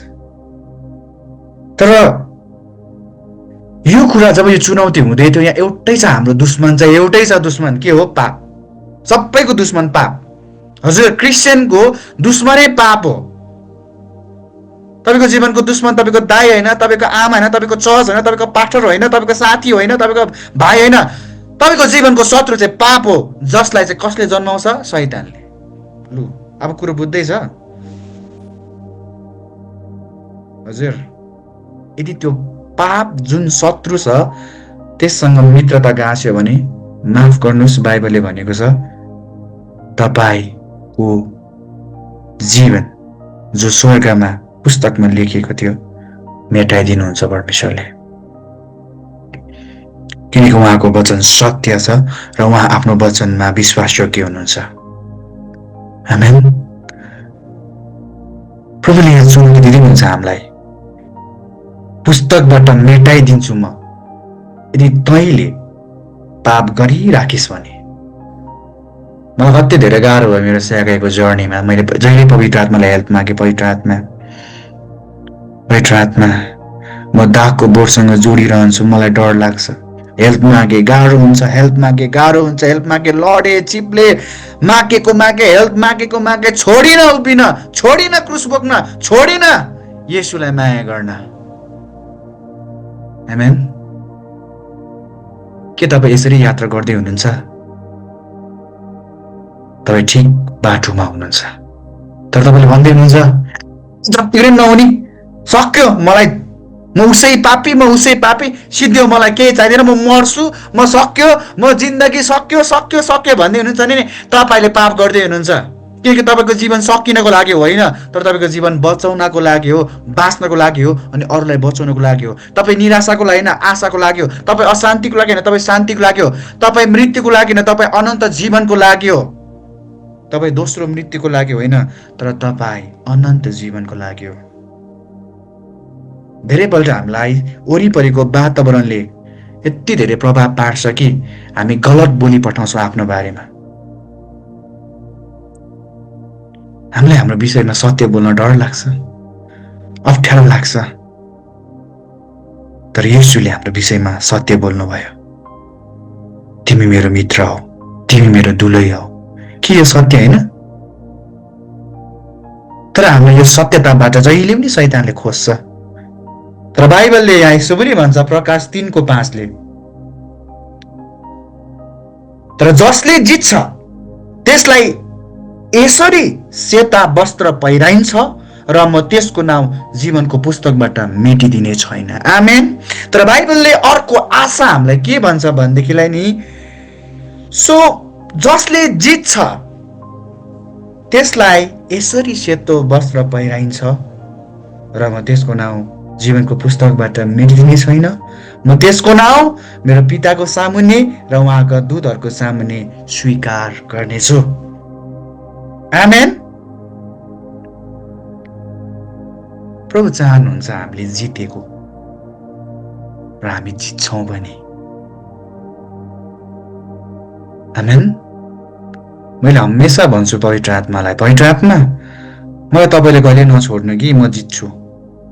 तर यो कुरा जब यो चुनौती हुँदै थियो, यहाँ एउटै छ हाम्रो दुश्मन चाहिँ, एउटै छ दुश्मन, के हो? पाप। सबैको दुश्मन पाप। हजुर, क्रिस्चियनको दुश्मनै पाप हो। तपाईँको जीवनको दुश्मन तपाईँको दाइ होइन, तपाईँको आमा होइन, तपाईँको चर्च होइन, तपाईँको पास्टर होइन, तपाईँको साथी होइन, तपाईँको भाइ होइन, तपाईँको जीवनको शत्रु चाहिँ पाप हो, जसलाई चाहिँ कसले जन्माउँछ? शैतानले। लु, अब कुरो बुझ्दैछ? हजुर, यदि त्यो पाप जुन शत्रु छ त्यससँग मित्रता गाँस्यो भने माफ गर्नुहोस्, बाइबलले भनेको छ तपाईँको जीवन जो स्वर्गमा पुस्तकमा लेखिएको थियो मेटाइदिनुहुन्छ परमेश्वरले, किनकि उहाँको वचन सत्य छ र उहाँ आफ्नो वचनमा विश्वासयोग्य हुनुहुन्छ। आमेन। प्रभुले यहाँ चुनौती दिनुहुन्छ हामीलाई, पुस्तकबाट मेटाइदिन्छु म यदि तैँले पाप गरिराखिस् भने। मलाई कति धेरै गाह्रो भयो मेरो सेवाको जर्नीमा। मैले जहिले पवित्र आत्मालाई हेल्प मागेँ, पवित्र आत्मा म दागको बोर्डसँग जोडिरहन्छु, मलाई डर लाग्छ। हेल्प मागे, गाह्रो हुन्छ, हेल्प मागे, गाह्रो हुन्छ, हेल्प मागे, लडे चिप्ले, हेल्प मागेको छोडिन, उभिन, छोडिन क्रुस बोक्न, छोडिन येशूलाई माया गर्न। आमेन। के तपाईँ यसरी यात्रा गर्दै हुनुहुन्छ? तपाईँ ठिक बाटोमा हुनुहुन्छ। तर तपाईँले भन्दै हुनुहुन्छ जतिले नहुने सक्यो, मलाई म उसै पापी सिद्धियो, मलाई केही चाहिँदैन, म मर्छु, म सक्यो, म जिन्दगी सक्यो भन्दै हुनुहुन्छ नि, तपाईँले पाप गर्दै हुनुहुन्छ। किनकि तपाईँको जीवन सकिनको लागि होइन, तर तपाईँको जीवन बचाउनको लागि हो, बाँच्नको लागि हो, अनि अरूलाई बचाउनको लागि हो। तपाईँ निराशाको लागि होइन, आशाको लागि हो। तपाईँ अशान्तिको लागि होइन, तपाईँ शान्तिको लागि हो। तपाईँ मृत्युको लागि होइन, तपाईँ अनन्त जीवनको लागि हो। तपाईँ दोस्रो मृत्युको लागि होइन, तर तपाईँ अनन्त जीवनको लागि हो। धेरैपल्ट हामीलाई वरिपरिको वातावरणले यति धेरै प्रभाव पार्छ कि हामी गलत बोली पठाउँछौँ आफ्नो बारेमा। हामीलाई हाम्रो विषयमा सत्य बोल्न डर लाग्छ, अप्ठ्यारो लाग्छ। तर येशूले हाम्रो विषयमा सत्य बोल्नुभयो, तिमी मेरो मित्र हौ, तिमी मेरो दुलै हौ। के यो सत्य होइन? तर हामीलाई यो सत्यताबाट जहिले पनि शैतानले खोज्छ। तर बाइबलले यहाँ यसो पनि भन्छ, प्रकाश 3:5 तर जसले जित्छ त्यसलाई यसरी सेता वस्त्र पहिराइन्छ र म त्यसको नाउँ जीवनको पुस्तकबाट मेटिदिने छैन। आमेन। तर बाइबलले अर्को आशा हामीलाई के भन्छ भनेदेखिलाई नि, सो जसले जित्छ त्यसलाई यसरी सेतो वस्त्र पहिराइन्छ र म त्यसको नाउँ जीवनको पुस्तकबाट मेटिदिने छैन। म त्यसको नाउँ मेरो पिताको सामुन्ने र उहाँका दूतहरूको सामुन्ने स्वीकार गर्नेछु। आमेन। प्रभु चाहनुहुन्छ हामीले जितेको र हामी जित्छौँ भने। आमेन। मैले हमेसा भन्छु पवित्र आत्मालाई, पवित्र आत्मा मलाई तपाईँले कहिले नछोड्नु कि म जित्छु।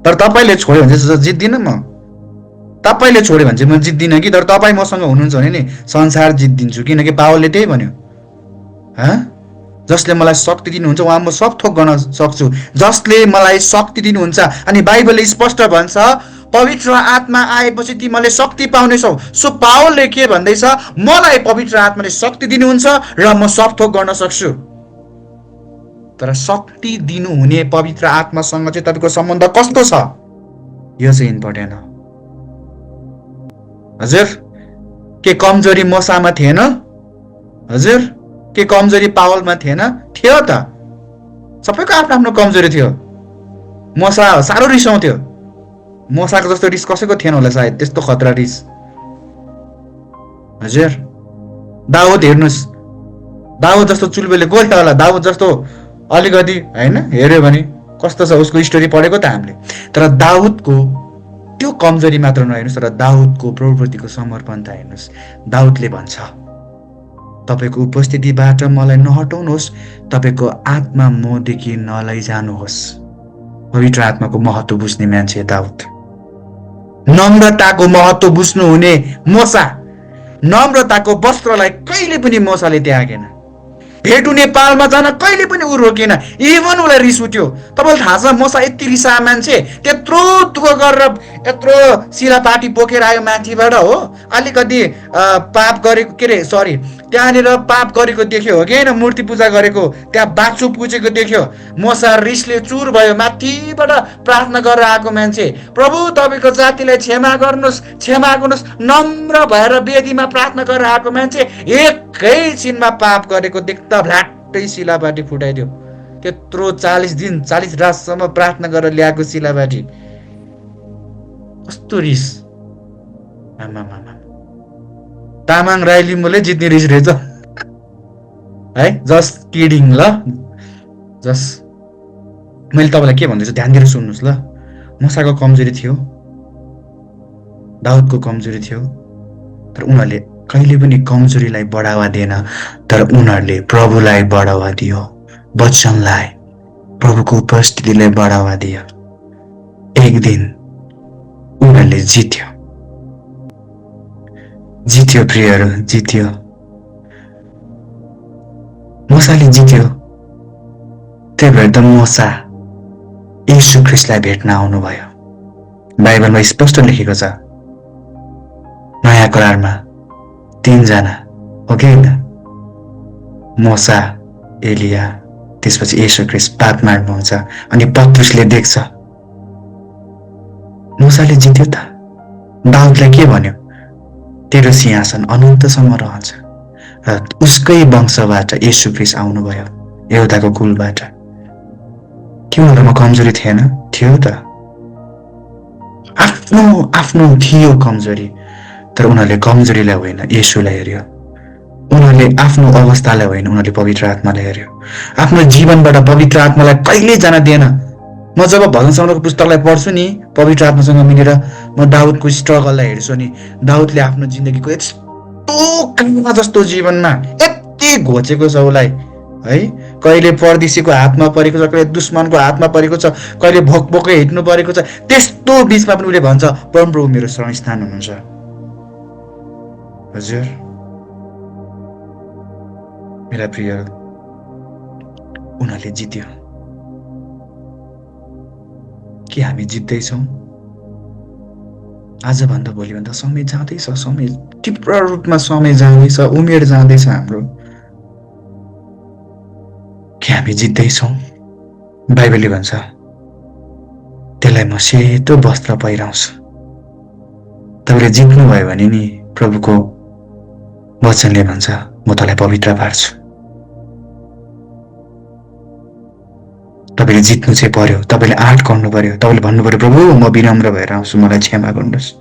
तर तपाईँले छोड्यो भने चाहिँ जित्दिनँ म। तपाईँले छोड्यो भने चाहिँ म जित्दिनँ कि, तर तपाईँ मसँग हुनुहुन्छ भने नि संसार जित्दिन्छु। किनकि पावलले त्यही भन्यो, जसले मलाई शक्ति दिनुहुन्छ उहाँ म सब थोक गर्न सक्छु, जसले मलाई शक्ति दिनुहुन्छ। अनि बाइबलले स्पष्ट भन्छ पवित्र आत्मा आएपछि तिमीले शक्ति पाउनेछौ। सो पावलले के भन्दैछ, मलाई पवित्र आत्माले शक्ति दिनुहुन्छ र म सब थोक गर्न सक्छु। तर शक्ति दिनुहुने पवित्र आत्मासँग चाहिँ तपाईँको सम्बन्ध कस्तो छ, यो चाहिँ इम्पोर्टेन्ट हो। हजुर, के कमजोरी मोसामा थिएन? हजुर, के कमजोरी पावलमा थिएन? थियो त। सबैको आफ्नो आफ्नो कमजोरी थियो। मोसा साह्रो रिसाउँथ्यो। मोसाको जस्तो रिस कसैको थिएन होला सायद, त्यस्तो खतरा रिस। हजुर, दाउद हेर्नुहोस्, दाउद जस्तो चुलबुले को थियो होला? दाउद जस्तो अलिकति होइन, हेऱ्यो भने कस्तो छ उसको स्टोरी पढेको त हामीले। तर दाउदको त्यो कमजोरी मात्र नहेर्नुहोस्, तर दाउदको प्रवृत्तिको समर्पणता हेर्नुहोस्। दाउदले भन्छ तपाईँको उपस्थितिबाट मलाई नहटाउनुहोस्, तपाईँको आत्मा मदेखि नलैजानुहोस्। पवित्र आत्माको महत्त्व बुझ्ने मान्छे दाउद, नम्रताको महत्त्व बुझ्नुहुने मोसा, नम्रताको वस्त्रलाई कहिले पनि मोसाले त्यागेन। भेट हुने पालमा जान कहिले पनि ऊ रोकेन। इभन उसलाई रिस उठ्यो। तपाईँलाई थाहा छ मोसा यति रिसा मान्छे, त्यत्रो दुःख गरेर यत्रो शिलापाटी बोकेर आयो माथिबाट हो। अलिकति पाप गरेको, के अरे सरी, त्यहाँनिर पाप गरेको देख्यो हो कि होइन, मूर्ति पूजा गरेको, त्यहाँ बाछो पुजेको देख्यो। मोसा रिसले चुर भयो। माथिबाट प्रार्थना गरेर आएको मान्छे, प्रभु तपाईँको जातिलाई क्षमा गर्नुहोस्, क्षमा गर्नुहोस्, नम्र भएर वेदीमा प्रार्थना गरेर आएको मान्छे एकैछिनमा पाप गरेको देख्दा भ्लाट्टै शिलापाटी फुटाइदियो। त्यत्रो 40 दिन 40 रातसम्म प्रार्थना गरेर ल्याएको शिलापाटी, कस्तो रिस। तामाङ राई लिम्बूले जित्ने रिस रहेछ है। जस्ट किडिङ ल, जस्ट मैले तपाईँलाई के भन्दैछु ध्यान दिएर सुन्नुहोस् ल। मोसाको कमजोरी थियो, दाउदको कमजोरी थियो, तर उनीहरूले कहिले पनि कमजोरीलाई बढावा दिएन, तर उनीहरूले प्रभुलाई बढावा दियो, वचनलाई, प्रभुको उपस्थितिलाई बढावा दियो। एक दिन उनीहरूले जित्यो, जित्यो प्रियहरू, जित्यो। मोसाले जित्यो। त्यही भएर त मोसा येशू ख्रीष्टलाई भेट्न आउनुभयो। बाइबलमा स्पष्ट लेखेको छ, नयाँ करारमा 3 जना हो कि होइन, मोसा, एलिया, त्यसपछि येशू ख्रीष्ट पातमारमा हुन्छ। अनि पत्रुसले देख्छ। मोसाले जित्यो त। दाउदलाई के भन्यो, तेरो सिंहासन अनन्तसम्म रहन्छ, र उसकै वंशबाट येशू ख्रीष्ट आउनुभयो, यहुदाको कुलबाट। के उनीहरूमा कमजोरी थिएन? थियो त। आफ्नो आफ्नो थियो कमजोरी, तर उनीहरूले कमजोरीलाई होइन येशूलाई हेऱ्यो। उनीहरूले आफ्नो अवस्थालाई होइन, उनीहरूले पवित्र आत्मालाई हेऱ्यो। आफ्नो जीवनबाट पवित्र आत्मालाई कहिल्यै जान दिएन। म जब भजन सङ्ग्रहको पुस्तकलाई पढ्छु नि, पवित्र आत्मासँग मिलेर म दाउदको स्ट्रगललाई हेर्छु नि, दाउदले आफ्नो जिन्दगीको यस्तो कामा जस्तो जीवनमा यति घोचेको छ उसलाई है। कहिले परदेशीको हातमा परेको छ, कहिले दुश्मनको हातमा परेको छ, कहिले भोकभोकै हिँड्नु परेको छ। त्यस्तो बिचमा पनि उसले भन्छ परमप्रभु मेरो शरणस्थान हुनुहुन्छ। हजुर मेरा प्रिय, उनीहरूले जित्यो। के हामी जित्दैछौँ? आजभन्दा भोलिभन्दा समय जाँदैछ, समय तीव्र रूपमा समय जाँदैछ, उमेर जाँदैछ हाम्रो। के हामी जित्दैछौँ? बाइबलले भन्छ त्यसलाई म सेतो वस्त्र पहिराउँछु। तपाईँले जित्नुभयो भने नि प्रभुको वचनले भन्छ म तँलाई पवित्र पार्छु। तपाईँले जित्नु चाहिँ पर्यो, तपाईँले आँट गर्नु पर्यो, तपाईँले भन्नु पर्यो प्रभु म विनम्र भएर आउँछु, मलाई क्षमा गर्नुहोस्।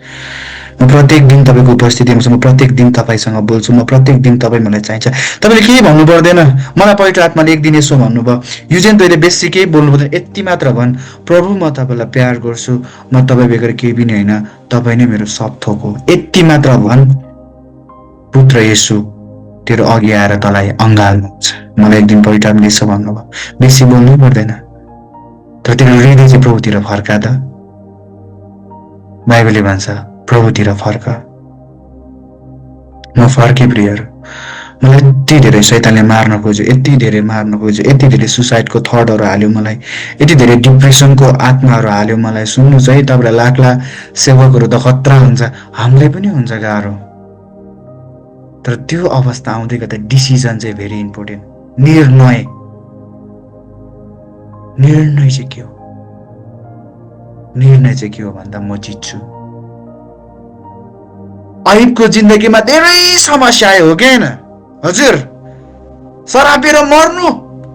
म प्रत्येक दिन तपाईँको उपस्थितिमा छु, म प्रत्येक दिन तपाईँसँग बोल्छु, म प्रत्येक दिन तपाईँ मलाई चाहिन्छ। तपाईँले केही भन्नु पर्दैन। मलाई पवित्र आत्माले एक दिन यसो भन्नुभयो, युजेन तैँले बेसी केही बोल्नु पर्दैन, यति मात्र भन् प्रभु म तपाईँलाई प्यार गर्छु, म तपाईँ बेगर केही पनि होइन, तपाईँ नै मेरो सब थोक हो। यति मात्र भन्, पुत्र येशू तेरो अघि आएर तँलाई अँगाल्नुहुन्छ। मलाई एक दिन पवित्र आत्माले यसो भन्नुभयो, बेसी बोल्नु पर्दैन, तर तेरो हृदय चाहिँ प्रभुतिर फर्का त। बाइबलले भन्छ प्रभुतिर फर्क। म फर्के प्रियहरू, मलाई यति धेरै शैतानले मार्न खोज्यो, यति धेरै मार्न खोज्यो, यति धेरै सुसाइडको थटहरू हाल्यो मलाई, यति धेरै डिप्रेसनको आत्माहरू हाल्यो मलाई। सुन्नुहोस् है, तपाईँलाई लाख लाख सेवकहरू त खतरा हुन्छ, हामीलाई पनि हुन्छ गाह्रो, तर त्यो अवस्था आउँदै गर्दा डिसिजन चाहिँ भेरी इम्पोर्टेन्ट। निर्णय चाहिँ के हो? निर्णय चाहिँ के हो भन्दा म जित्छु। अयुबको जिन्दगीमा धेरै समस्या आयो, हो कि होइन? हजुर, शराबेर मर्नु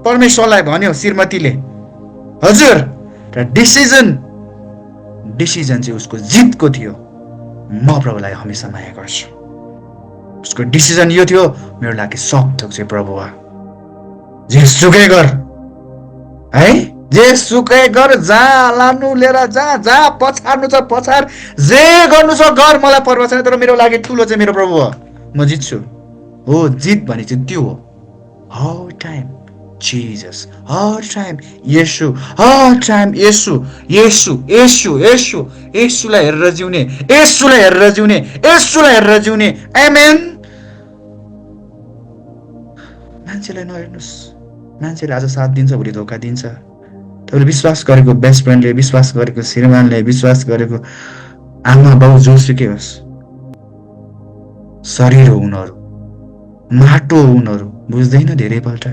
परमेश्वरलाई भन्यो श्रीमतीले, हजुर, र डिसिजन चाहिँ उसको जितको थियो, म प्रभुलाई हमेसा माया गर्छु। उसको डिसिजन यो थियो, मेरो लागि सब थोक चाहिँ प्रभु हो। जे सुकै गर है, जे सुकै गर, जहाँ लानु लिएर जहाँ पछार्नु छ पछार, जे गर्नु छ गर, मलाई पर्व छैन, तर मेरो लागि ठुलो चाहिँ मेरो प्रभु हो, म जित्छु। हो, जित भने चाहिँ त्यो हो। हर टाइम जिजस, हर टाइम येशू, हर टाइम येशू, येशू, येशू, येशू, येशूलाई हेरेर जिउने, येशूलाई हेरेर जिउने, येशूलाई हेरेर जिउने। आमेन। मान्छेलाई नहेर्नुहोस्, मान्छेले आज साथ दिन्छ, भोलि धोका दिन्छ। तपाईँले विश्वास गरेको बेस्ट फ्रेन्डले, विश्वास गरेको श्रीमानले, विश्वास गरेको आमा बाउ जोसुकै होस्, शरीर हो उनीहरू, माटो हो उनीहरू, बुझ्दैन धेरैपल्ट।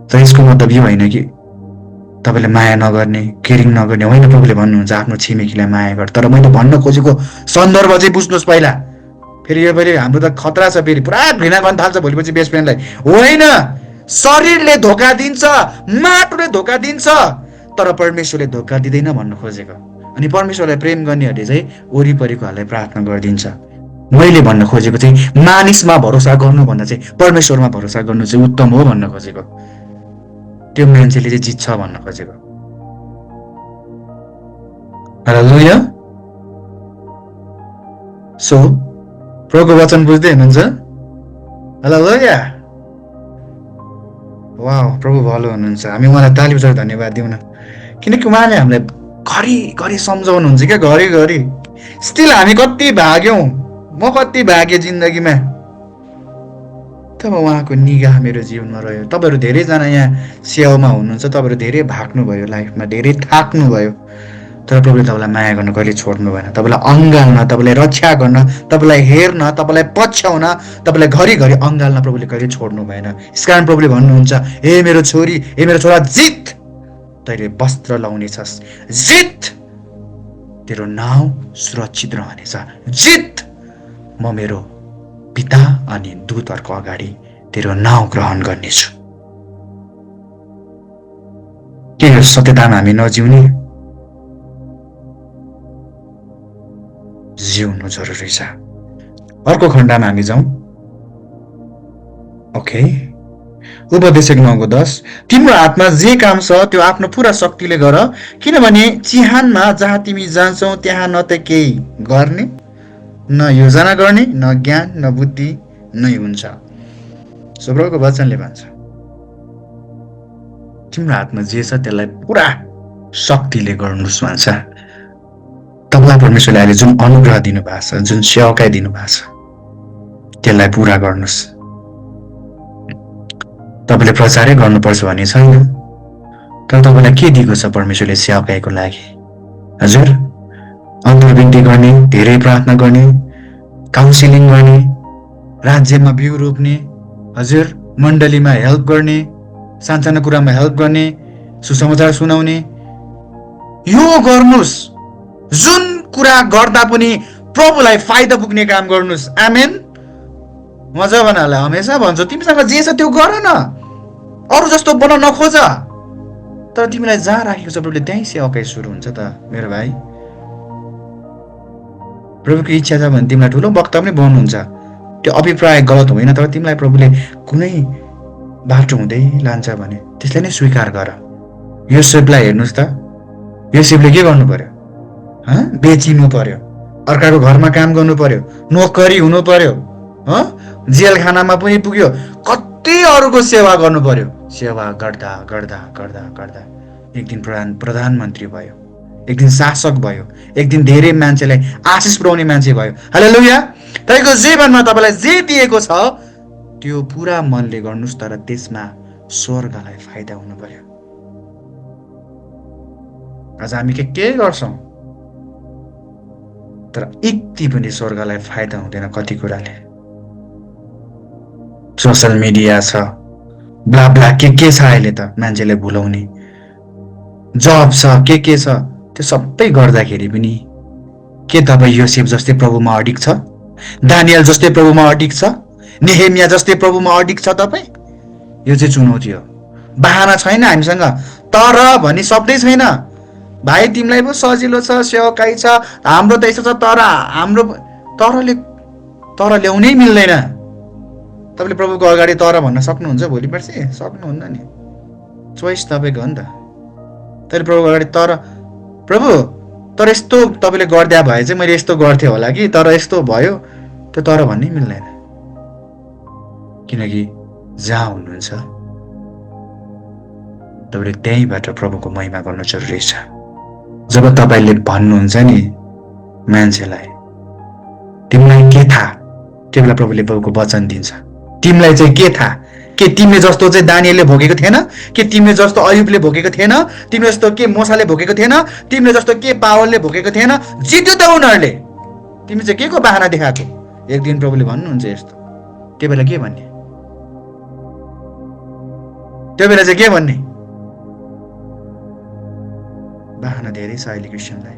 तर यसको मतलब यो होइन कि तपाईँले माया नगर्ने, केयरिङ नगर्ने होइन। प्रभुले भन्नुहुन्छ आफ्नो छिमेकीलाई माया गर, तर मैले भन्न खोजेको सन्दर्भ चाहिँ बुझ्नुहोस् पहिला। फेरि यो फेरि हाम्रो त खतरा छ, फेरि पुरा घृणा गर्न थाल्छ भोलिपछि बेस्ट फ्रेन्डलाई। होइन, शरीरले धोका दिन्छ, माटोले धोका दिन्छ, तर परमेश्वरले धोका दिँदैन भन्न खोजेको। अनि परमेश्वरलाई प्रेम गर्नेहरूले चाहिँ वरिपरिकोहरूलाई प्रार्थना गरिदिन्छ। मैले भन्न खोजेको चाहिँ मानिसमा भरोसा गर्नुभन्दा चाहिँ परमेश्वरमा भरोसा गर्नु चाहिँ उत्तम हो भन्न खोजेको। त्यो मान्छेले चाहिँ जित्छ भन्न खोजेको। हालेलुया। सो प्रभुको वचन बुझ्दै हुनुहुन्छ? हालेलुया। वाह, प्रभु भलो हुनुहुन्छ। हामी उहाँलाई ताली बजाएर धन्यवाद दिउँ न, किनकि उहाँले हामीलाई घरिघरि सम्झाउनुहुन्छ क्या, घरिघरि। स्टिल हामी कति भाग्यौँ, म कति भागेँ जिन्दगीमा, तब उहाँको निगाह मेरो जीवनमा रह्यो। तपाईँहरू धेरैजना यहाँ सेवामा हुनुहुन्छ, तपाईँहरू धेरै भाग्नुभयो लाइफमा, धेरै थाक्नुभयो, तर प्रभुले तपाईँलाई माया गर्न कहिले छोड्नु भएन। तपाईँलाई अँगाल्न, तपाईँलाई रक्षा गर्न, तपाईँलाई हेर्न, तपाईँलाई पछ्याउन, तपाईँलाई घरिघरि अँगाल्न प्रभुले कहिले छोड्नु भएन। यसकारण प्रभुले भन्नुहुन्छ, हे मेरो छोरी, हे मेरो छोरा, जित, तैँले वस्त्र लाउनेछस्, जित, तेरो नाउँ सुरक्षित रहनेछ, जित, म मेरो पिता अनि दूतहरूको अगाडि तेरो नाउँ ग्रहण गर्नेछु। के यो सत्यतामा हामी नजिउने? जिउनु जरुरी छ। अर्को खण्डमा हामी जाउँ। ओके, उपदेशक 9:10, तिम्रो हातमा जे काम छ त्यो आफ्नो पुरा शक्तिले गर, किनभने चिहानमा जहाँ तिमी जान्छौ त्यहाँ न त केही गर्ने, न योजना गर्ने, न ज्ञान, न बुद्धि नै हुन्छ। प्रभुको वचनले भन्छ तिम्रो हातमा जे छ त्यसलाई पुरा शक्तिले गर्नुहोस् भन्छ। तपाईँलाई परमेश्वरले अहिले जुन अनुग्रह दिनुभएको छ, जुन सेवकाई दिनुभएको छ, त्यसलाई पुरा गर्नुहोस्। तपाईँले प्रचारै गर्नुपर्छ भन्ने छैन, तर तपाईँलाई के दिएको छ परमेश्वरले सेवकाईको लागि? हजुर, अन्तर्विन्ती गर्ने, धेरै प्रार्थना गर्ने, काउन्सिलिङ गर्ने, राज्यमा बिउ रोप्ने, हजुर, मण्डलीमा हेल्प गर्ने, सानसानो कुरामा हेल्प गर्ने, सुसमाचार सुनाउने, यो गर्नुस्, जुन कुरा गर्दा पनि प्रभुलाई फाइदा पुग्ने काम गर्नुस्। आमेन। म जवानहरूलाई हमेसा भन्छु, तिमीसँग जे छ त्यो गर न, अरू जस्तो बन्न नखोज। तर तिमीलाई जहाँ राखेको छ प्रभुले त्यहीँ सेवाकाई सुरु हुन्छ त मेरो भाइ। प्रभुको इच्छा छ भने तिमीलाई ठुलो वक्ता पनि बन्नुहुन्छ। त्यो अभिप्राय गलत होइन, तर तिमीलाई प्रभुले कुनै बाटो हुँदै लान्छ भने त्यसलाई नै स्वीकार गर। योसेफलाई हेर्नुहोस् त, योसेफले के गर्नु पर्यो? बेचिनु पर्यो, अर्काको घरमा काम गर्नु पर्यो, नोकरी हुनु पर्यो, जेल खानामा पनि पुग्यो, कति अरूको सेवा गर्नु पर्यो। सेवा गर्दा गर्दा गर्दा गर्दा एक दिन प्रधानमन्त्री भयो, एक दिन शासक भयो, एक दिन धेरै मान्छेलाई आशिष पुर्याउने मान्छे भयो। हालेलुया। तपाईँको जीवनमा तपाईँलाई जे दिएको छ त्यो पुरा मनले गर्नुहोस्, तर त्यसमा स्वर्गलाई फाइदा हुनु पर्यो। आज हामी के गर्छौँ, तर यति पनि स्वर्गलाई फाइदा हुँदैन कति कुराले। सोसल मिडिया छ, ब्ला ब्ला के छ अहिले त मान्छेले भुलाउने, जब छ के छ, त्यो सबै गर्दाखेरि पनि के तपाईँ योसेफ जस्तै प्रभुमा अडिग छ? दानियल जस्तै प्रभुमा अडिग छ? नेहेमिया जस्तै प्रभुमा अडिग छ तपाईँ? यो चाहिँ चुनौती हो। बहाना छैन हामीसँग, तर भन्ने शब्दै छैन। भाइ तिमीलाई पो सजिलो छ, सेवाकाई छ, हाम्रो त यस्तो छ, तर हाम्रो तर ल्याउनै मिल्दैन। तपाईँले प्रभुको अगाडि तर भन्न सक्नुहुन्छ भोलि पर्सि? सक्नुहुन्न नि, चोइस तपाईँको हो नि त। तर प्रभुको अगाडि प्रभु तर यस्तो तपाईँले गरिदिया भए चाहिँ मैले यस्तो गर्थेँ होला कि, तर यस्तो भयो, त्यो तर भन्नै मिल्दैन। किनकि जहाँ हुनुहुन्छ तपाईँले त्यहीँबाट प्रभुको महिमा गर्नु जरुरी छ। जब तपाईँले भन्नुहुन्छ नि मान्छेलाई तिमीलाई के थाहा, त्यो बेला प्रभुले प्रभुको वचन दिन्छ। तिमीलाई चाहिँ के थाहा? के तिमीले जस्तो चाहिँ दानियलले भोगेको थिएन? के तिमीले जस्तो अयुबले भोगेको थिएन? तिमीले जस्तो के मोसाले भोगेको थिएन? तिमीले जस्तो के पावलले भोगेको थिएन? जित्यो त उनीहरूले। तिमी चाहिँ के को बहाना देखाएको? एक दिन प्रभुले भन्नुहुन्छ यस्तो, त्यो बेला के भन्ने? त्यो बेला चाहिँ के भन्ने? बहाना धेरै छ अहिले क्रिस्चियनलाई।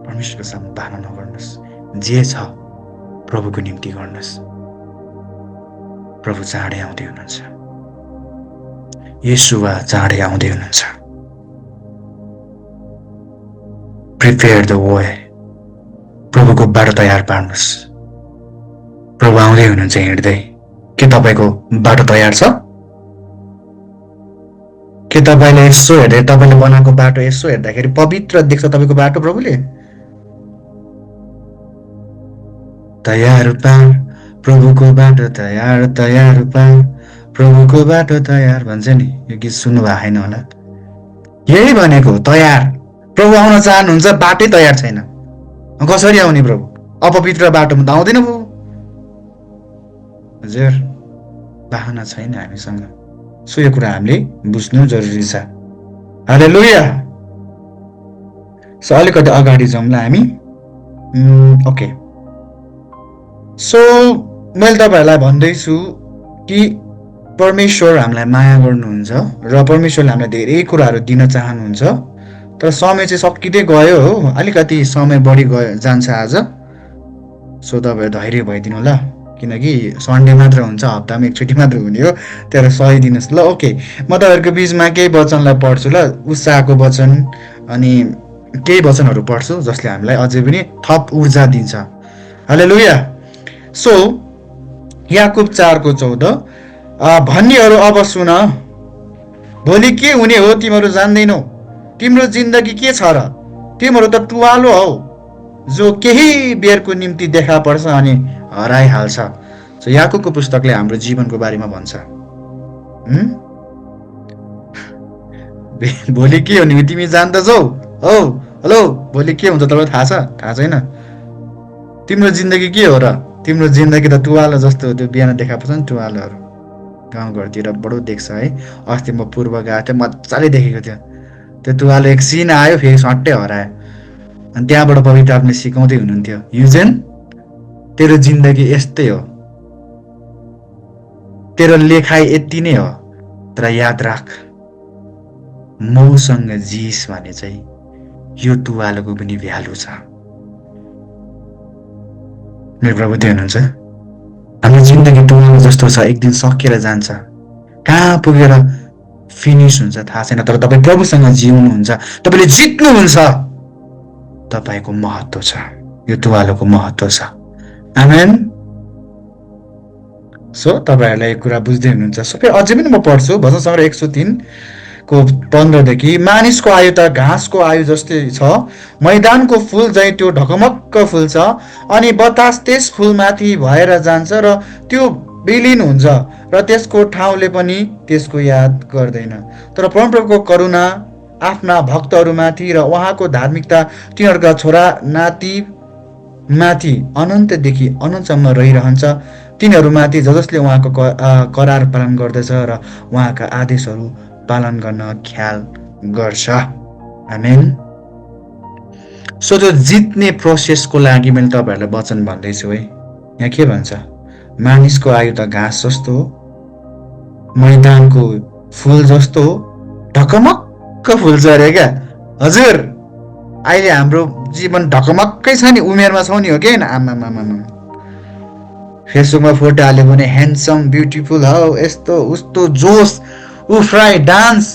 परमेश्वरको सामु बहाना नगर्नुहोस्, जे छ प्रभुको निम्ति गर्नुहोस्। प्रभु चाँडै आउँदै हुनुहुन्छ, येशूवा चाँडै आउँदै हुनुहुन्छ। प्रिपेयर द वे, प्रभुको बाटो तयार पार्नुहोस्। प्रभु आउँदै हुनुहुन्छ हिँड्दै। के तपाईँको बाटो तयार छ? के तपाईँले यसो हेर्दै, तपाईँले बनाएको बाटो यसो हेर्दाखेरि पवित्र देख्छ तपाईँको बाटो? प्रभुले तयार पार प्रभुको बाटो तयार, तयार पार प्रभुको बाटो तयार भन्छ नि। यो गीत सुन्नु भएको छैन होला? यही भनेको तयार। प्रभु आउन चाहनुहुन्छ, बाटै तयार छैन, कसरी आउने प्रभु? अपवित्र बाटोमा त आउँदैन प्रभु। हजुर, बहाना छैन हामीसँग। सो यो कुरा हामीले बुझ्नु जरुरी छ। हालेलुया। सो अलिकति अगाडि जाउँला हामी। ओके, सो मैले तपाईँहरूलाई भन्दैछु कि परमेश्वर हामीलाई माया गर्नुहुन्छ र परमेश्वरले हामीलाई धेरै कुराहरू दिन चाहनुहुन्छ। तर समय चाहिँ सकिँदै गयो हो, अलिकति समय बढी जान्छ आज। सो तपाईँ धैर्य भइदिनु होला, किनकि सन्डे मात्र हुन्छ, हप्तामा एकचोटि मात्र हुने हो, तर सहिदिनुहोस् ल। ओके, म तपाईँहरूको बिचमा केही वचनलाई पढ्छु ल, उत्साहको वचन अनि केही वचनहरू पढ्छु जसले हामीलाई अझै पनि थप ऊर्जा दिन्छ। हालेलुया। सो याकुब 4:14, भन्नेहरू अब सुन, भोलि के हुने हो तिमीहरू जान्दैनौ? तिम्रो जिन्दगी के छ र? तिमीहरू त टुवालो हौ जो केही बेरको निम्ति देखा पर्छ अनि हराइहाल्छ। सो याकुबको पुस्तकले हाम्रो जीवनको बारेमा भन्छ। भोलि के हुने तिमी जान्दछौ? हौ हेलो, भोलि के हुन्छ तपाईँलाई थाहा छ? थाहा छैन। तिम्रो जिन्दगी के हो र? तिम्रो जिन्दगी त टुवालो जस्तो हो। त्यो बिहान देखा पर्छ नि टुवालोहरू, गाउँघरतिर बडो देख्छ है। अस्ति म पूर्व गएको थिएँ, मजाले देखेको थियो। त्यो टुवालो एकछिन आयो, फेरि सट्टै हरायो। अनि त्यहाँबाट पवित्र आत्माले सिकाउँदै हुनुहुन्थ्यो, युजेन तेरो जिन्दगी यस्तै हो, तेरो लेखाइ यति नै हो, तर याद राख मौसँग जिइस् भने चाहिँ यो तुवालोको पनि भ्यालु छ। मेरो प्रभु त्यो हुनुहुन्छ। हाम्रो जिन्दगी तुवालो जस्तो छ, एक दिन सकिएर जान्छ, कहाँ पुगेर फिनिस हुन्छ थाहा छैन। तर तपाईँ प्रभुसँग जिउनुहुन्छ, तपाईँले जित्नुहुन्छ, तपाईँको महत्त्व छ, यो तुवालोको महत्त्व छ। आमेन। सो तपाईँहरूलाई एक कुरा बुझ्दै हुनुहुन्छ। सो फेरि अझै पनि म पढ्छु भजन सङ्ग्रह 103 को 15 मानिसको आयु त घाँसको आयु जस्तै छ, मैदानको फुल झैँ त्यो ढकमक्क फुल्छ, अनि बतास त्यस फुलमाथि भएर जान्छ र त्यो विलीन हुन्छ र त्यसको ठाउँले पनि त्यसको याद गर्दैन। तर परमप्रभुको करुणा आफ्ना भक्तहरूमाथि र उहाँको धार्मिकता तिनीहरूका छोरा नाति माथि अनन्तदेखि अनन्तसम्म रहिरहन्छ। तिनीहरूमाथि जसले उहाँको करार पालन गर्दछ र उहाँका आदेशहरू पालन गर्न ख्याल गर्छ। आमेन। सो जो जित्ने प्रोसेसको लागि मैले तपाईँहरूलाई वचन भन्दैछु है। यहाँ के भन्छ? मानिसको आयु त घाँस जस्तो हो, मैदानको फुल जस्तो हो, ढकमक्क फुल्छ अरे क्या। हजुर, अहिले हाम्रो जीवन ढकमक्कै छ नि, उमेरमा छौँ नि, हो कि होइन? आमामामा फेसबुकमा फोटो हाल्यो भने ह्यान्डसम ब्युटिफुल हौ, यस्तो उस्तो जोस उफ्राई डान्स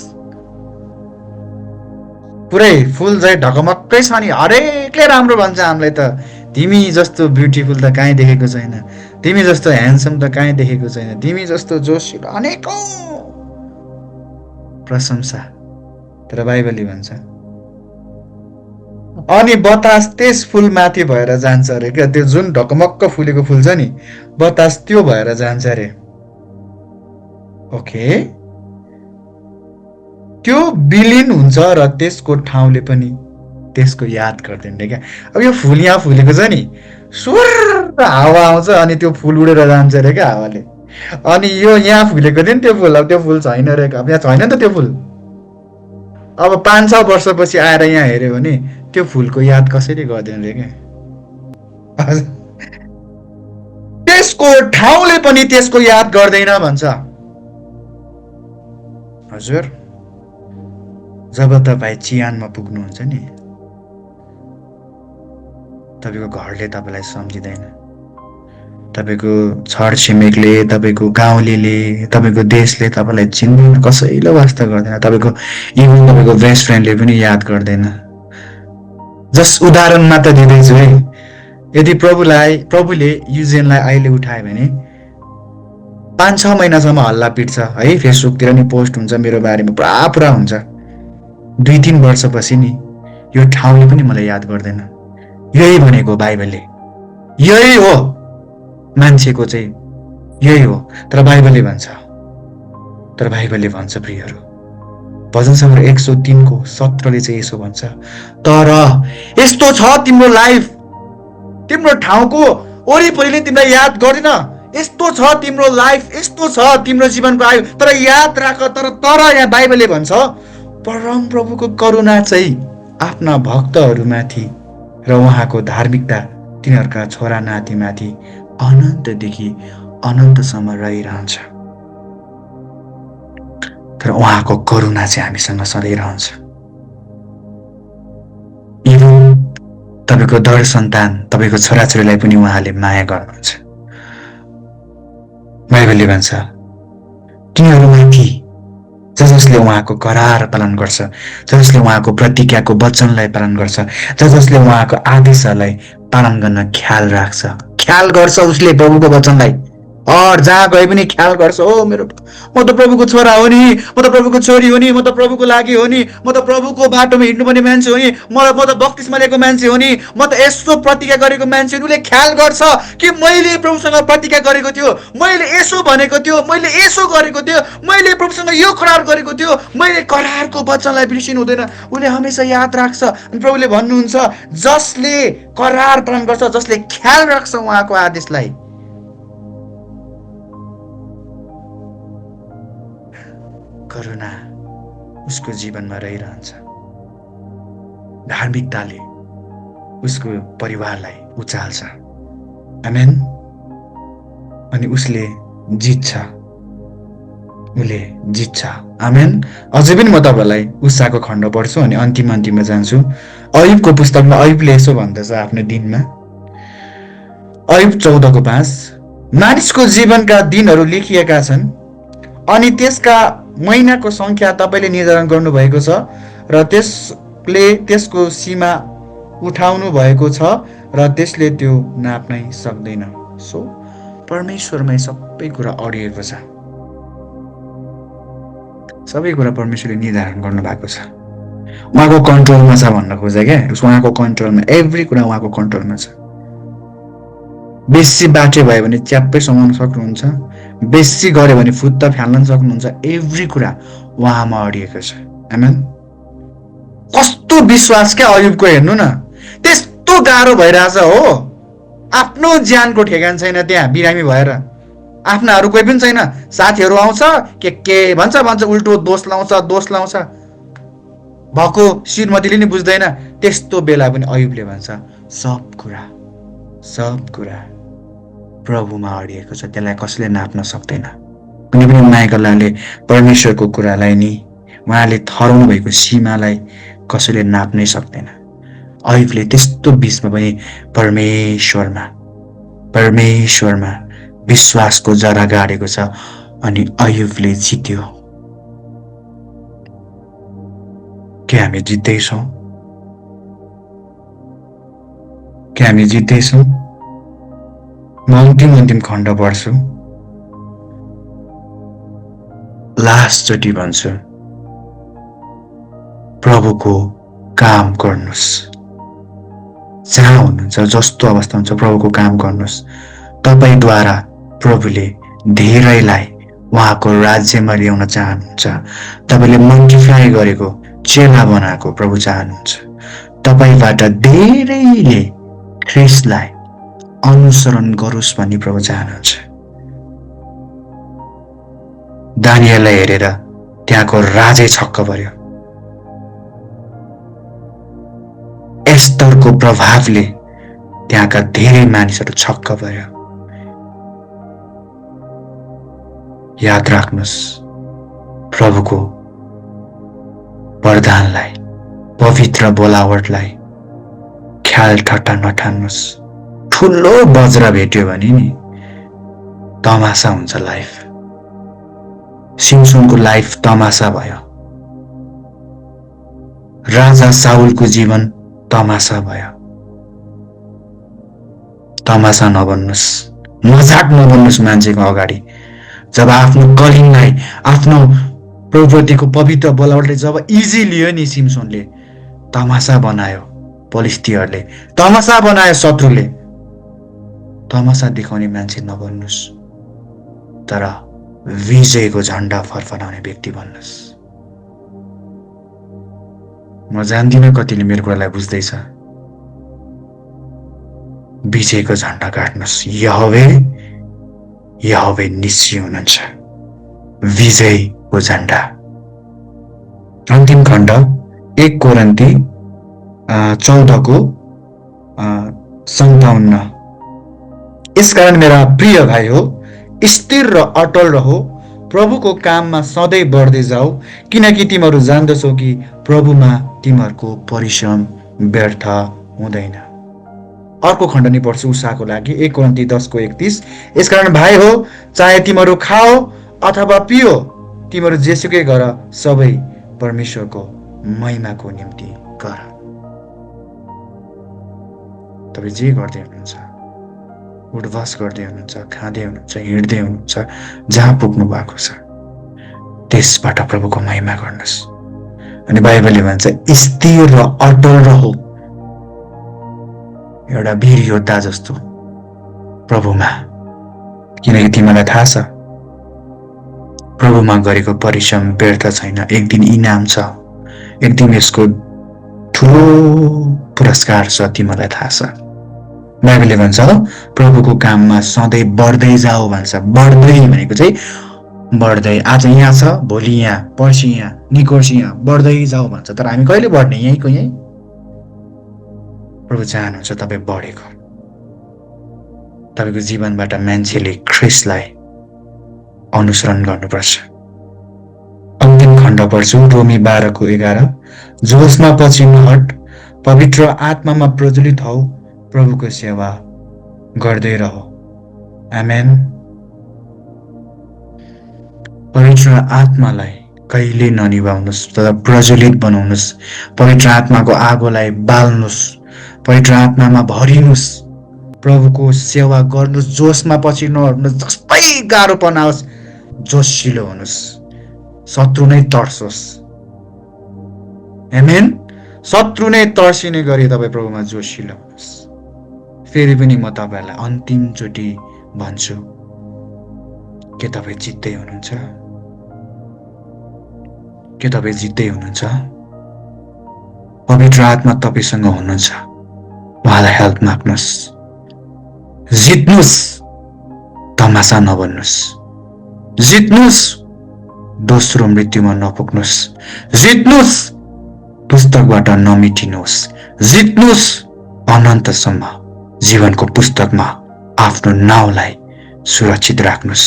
पुरै फुल चाहिँ ढकमक्कै छ नि, हरेकले राम्रो भन्छ हामीलाई त। तिमी जस्तो ब्युटिफुल त कहीँ देखेको छैन, तिमी जस्तो ह्यान्डसम त कहीँ देखेको छैन, तिमी जस्तो जोसिलो, अनेकौँ प्रशंसा। तर बाइबलले भन्छ अनि बतास त्यस फुलमाथि भएर जान्छ अरे क्या। त्यो जुन ढकमक्क फुलेको फुल छ नि, बतास त्यो भएर जान्छ अरे। ओके, त्यो विलीन हुन्छ र त्यसको ठाउँले पनि त्यसको याद गर्दैन क्या। अब यो फुल यहाँ फुलेको छ नि, स्वर हावा आउँछ अनि त्यो फुल उडेर जान्छ अरे क्या हावाले। अनि यो यहाँ फुलेको थियो नि त्यो फुल, अब त्यो फुल छैन अरे, अब यहाँ छैन नि त त्यो फुल। अब 5-6 वर्षपछि आएर यहाँ हेऱ्यो भने त्यो फुलको याद कसैले गर्दैन रे क्या। त्यसको ठाउँले पनि त्यसको याद गर्दैन भन्छ। हजुर, जब तपाईँ चिहानमा पुग्नुहुन्छ नि, तपाईँको घरले तपाईँलाई सम्झिँदैन, तपाईँको छर छिमेकले, तपाईँको गाउँलेले, तपाईँको देशले तपाईँलाई चिन्दैन, कसैले वास्ता गर्दैन, तपाईँको इभन तपाईँको बेस्ट फ्रेन्डले पनि याद गर्दैन। जस उदाहरण मात्र दिँदैछु है। यदि प्रभुले युजेनलाई अहिले उठायो भने 5-6 महिनासम्म हल्ला पिट्छ है, फेसबुकतिर नि पोस्ट हुन्छ मेरो बारेमा, पुरा हुन्छ। 2-3 वर्षपछि नि यो ठाउँले पनि मलाई याद गर्दैन। यही भनेको बाइबलले, यही हो मान्छेको चाहिँ, यही हो। तर बाइबलले भन्छ प्रियहरू, भजन सङ्ग्रह 103 को 17 चाहिँ यसो भन्छ, तर यस्तो छ तिम्रो लाइफ, तिम्रो ठाउँको वरिपरिले तिमीलाई याद गर्दैन। यस्तो छ तिम्रो लाइफ, यस्तो छ तिम्रो जीवनको आयु, तर याद राख। तर यहाँ बाइबलले भन्छ परम प्रभुको करुणा चाहिँ आफ्ना भक्तहरूमाथि र उहाँको धार्मिकता तिनीहरूका छोरा नातिमाथि अनन्तदेखि अनन्तसम्म रहिरहन्छ। तर उहाँको करुणा चाहिँ हामीसँग सधैँ रहन्छ। तपाईँको दर सन्तान, तपाईँको छोराछोरीलाई पनि उहाँले माया गर्नुहुन्छ। बाइबलले भन्छ तिनीहरूमाथि जसले उहाँको करार पालन गर्छ, जसले उहाँको प्रतिज्ञाको वचनलाई पालन गर्छ, जसले उहाँको आदेशहरूलाई पालन गर्न ख्याल गर्छ उसले प्रभुको वचनलाई, और जहाँ गए पनि ख्याल गर्छ। ओ मेरो, म त प्रभुको छोरा हो नि, म त प्रभुको छोरी हो नि, म त प्रभुको लागि हो नि, म त प्रभुको बाटोमा हिँड्नुपर्ने मान्छे हो नि, म त बत्तिसमा लिएको मान्छे हो नि, म त यस्तो प्रतिज्ञा गरेको मान्छे हो नि। उसले ख्याल गर्छ कि मैले प्रभुसँग प्रतिज्ञा गरेको थियो, मैले यसो भनेको थियो, मैले यसो गरेको थियो, मैले प्रभुसँग यो करार गरेको थियो, मैले करारको वचनलाई बिर्सिनु हुँदैन। उसले हमेसा याद राख्छ। अनि प्रभुले भन्नुहुन्छ जसले करार पालन गर्छ, जसले ख्याल राख्छ उहाँको आदेशलाई, करुणा उसको जीवनमा रहिरहन्छ। धार्मिकताले उसको परिवारलाई उचाल्छ। आमेन। अनि उसले जित्छ। उसले जित्छ। आमेन। अझै पनि म तपाईँलाई उषाको खण्ड पढ्छु अनि अन्तिममा जान्छु। अयुबको पुस्तकमा अयुबले यसो भन्दछ आफ्नो दिनमा, अयुब 14:5, मानिसको जीवनका दिनहरू लेखिएका छन् अनि त्यसका महिनाको संख्या तपाईँले निर्धारण गर्नुभएको छ र त्यसले त्यसको सीमा उठाउनु भएको छ र त्यसले त्यो नाप्नै सक्दैन। सो परमेश्वरमै सबै कुरा अडिएको छ, सबै कुरा परमेश्वरले निर्धारण गर्नुभएको छ। उहाँको कन्ट्रोलमा छ भन्न खोजे क्या, उहाँको कन्ट्रोलमा, एभ्री कुरा उहाँको कन्ट्रोलमा छ। बेसी बाटे भयो भने च्याप्पै समाउन सक्नुहुन्छ, बेसी गऱ्यो भने फुत्त फ्याल्न सक्नुहुन्छ। एभ्री कुरा उहाँमा अडिएको छ। आमेन। कस्तो विश्वास क्या अयुबको, हेर्नु न, त्यस्तो गाह्रो भइरहेछ हो, आफ्नो ज्यानको ठेगान छैन, त्यहाँ बिरामी भएर आफ्नाहरू कोही पनि छैन, साथीहरू आउँछ के भन्छ उल्टो दोष लाउँछ, भएको श्रीमतीले नि बुझ्दैन। त्यस्तो बेला पनि अयुबले भन्छ सब कुरा प्रभुमा अडिएको छ, त्यसलाई कसैले नाप्न सक्दैन। कुनै पनि मायागलाले परमेश्वरको कुरालाई नि, उहाँले ठहराउनु भएको सीमालाई कसैले नाप्नै सक्दैन। अयुबले त्यस्तो बिचमा पनि परमेश्वरमा विश्वासको जरा गाडेको छ अनि अयुबले जित्यो। के हामी जित्दैछौँ? म अन्तिम खण्ड पढ्छु, लास्टचोटि भन्छु, प्रभुको काम गर्नुहोस्। जहाँ हुनुहुन्छ, जस्तो अवस्था हुन्छ, प्रभुको काम गर्नुहोस्। तपाईँद्वारा प्रभुले धेरैलाई उहाँको राज्यमा ल्याउन चाहनुहुन्छ। तपाईँले मल्टिप्लाई गरेको चेला बनाएको प्रभु चाहनुहुन्छ। तपाईँबाट धेरैले ख्रिस्टलाई अनुसरण गरोस् भन्ने प्रभु चाहनुहुन्छ। दानिएललाई हेरेर त्यहाँको राजै छक्क पर्यो। एस्तरको प्रभावले त्यहाँका धेरै मानिसहरू छक्क पर्यो। याद राख्नुहोस्, प्रभुको वरदानलाई, पवित्र बोलावटलाई ख्याल ठट्टा नठान्नुहोस्। ठुलो वज्र भेट्यो भने नि तमासा हुन्छ लाइफ। सिमसोनको लाइफ तमासा भयो, राजा साउलको जीवन तमासा भयो। तमासा नबन्नुहोस्, मजाक नबन्नुहोस् मान्छेको अगाडि। जब आफ्नो कलिङलाई, आफ्नो प्रभुप्रतिको पवित्र बोलावटले जब इजी लियो नि सिमसोनले, तमासा बनायो पलिस्तीहरूले, तमासा बनायो शत्रुले। तमासा देखाउने मान्छे नबन्नुहोस्, तर विजयको झण्डा फरफराउने व्यक्ति बन्नुहोस्। म जान्दिनँ कतिले मेरो कुरालाई बुझ्दैछ। विजयको झण्डा काट्नुहोस्। यहोवे निश्चय हुनुहुन्छ, विजयको झण्डा। अन्तिम खण्ड 1 कोरिन्थी 14:57। यसकारण मेरा प्रिय भाइ हो, स्थिर र अटल रहो, प्रभुको काममा सधैँ बढ्दै जाऊ, किनकि तिमीहरू जान्दछौ कि प्रभुमा तिमीहरूको परिश्रम व्यर्थ हुँदैन। अर्को खण्ड नि पढ्छु उषाको लागि, 1 कोरिन्थी 10:31। यसकारण भाइ हो, चाहे तिमीहरू खाओ अथवा पियो, तिमीहरू जेसुकै गर, सबै परमेश्वरको महिमाको निम्ति गर। तपाईँ जे गर्दै हुनुहुन्छ, उठबस गर्दै हुनुहुन्छ, खाँदै हुनुहुन्छ, हिँड्दै हुनुहुन्छ, जहाँ पुग्नु भएको छ, त्यसबाट प्रभुको महिमा गर्नुहोस्। अनि बाइबलले भन्छ स्थिर र अटल रहो, एउटा वीर योद्धा जस्तो प्रभुमा, किनकि तिमीलाई थाहा छ प्रभुमा गरेको परिश्रम व्यर्थ छैन। एक दिन इनाम छ, एक दिन यसको ठुलो पुरस्कार छ, तिमीलाई थाहा छ। बाइबलले भन्छ प्रभुको काममा सधैँ बढ्दै जाऊ भन्छ। बढ्दै भनेको चाहिँ बढ्दै, आज यहाँ छ, भोलि यहाँ, पर्सि यहाँ, निकोर्सि यहाँ, बढ्दै जाऊ भन्छ। तर हामी कहिले बढ्ने? यहीँको यहीँ। प्रभु चाहनुहुन्छ तपाईँ बढेको। तपाईँको जीवनबाट मान्छेले ख्रिस्टलाई अनुसरण गर्नुपर्छ। खण्ड पढ्छु, रोमी 12:11। जोसमा पछि नहट, पवित्र आत्मामा प्रज्वलित हौ, प्रभुको सेवा गर्दै रह। आमेन। पवित्र आत्मालाई कहिले ननिभाउनुहोस्, तर प्रज्वलित बनाउनुहोस्। पवित्र आत्माको आगोलाई बाल्नुहोस्, पवित्र आत्मामा भरिनुहोस्, प्रभुको सेवा गर्नुहोस्। जोसमा पछि नहट्नुहोस्, जस्तै गाह्रोपन आओस् जोसिलो हुनुहोस्, शत्रु नै तर्सोस्। आमेन। शत्रु नै तर्सिने गरी तपाईँ प्रभुमा जोसिलो हुनुहोस्। फेरि पनि म तपाईँहरूलाई अन्तिमचोटि भन्छु, के तपाईँ जित्दै हुनुहुन्छ? के तपाईँ जित्दै हुनुहुन्छ? पवित्र आत्मा तपाईँसँग हुनुहुन्छ, उहाँलाई हेल्प माग्नुहोस्। जित्नुहोस्, तमासा नबन्नुहोस्। जित्नुहोस्, दोस्रो मृत्युमा नपुग्नुहोस्। जित्नुहोस्, पुस्तकबाट नमेटिनुहोस्। जित्नुहोस्, अनन्तसम्म जीवनको पुस्तकमा आफ्नो नाउँलाई सुरक्षित राख्नुहोस्।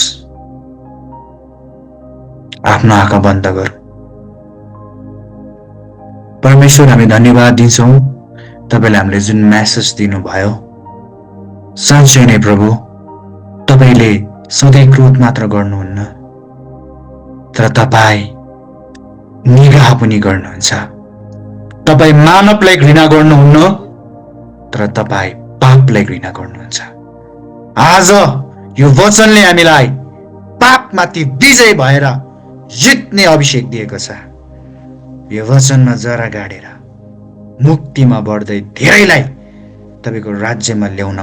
आफ्नो आँखा बन्द गरौँ। परमेश्वर, हामी धन्यवाद दिन्छौँ तपाईँले हामीले जुन मेसेज दिनुभयो। साँच्चै नै प्रभु, तपाईँले सधैँ क्रोध मात्र गर्नुहुन्न, तर तपाईँ निगाह पनि गर्नुहुन्छ। तपाईँ मानवलाई घृणा गर्नुहुन्न, तर तपाईँ पापलाई घृणा गर्नुहुन्छ। आज यो वचनले हामीलाई पापमाथि विजय भएर जित्ने अभिषेक दिएको छ। यो वचनमा जरा गाडेर मुक्तिमा बढ्दै धेरैलाई तपाईँको राज्यमा ल्याउन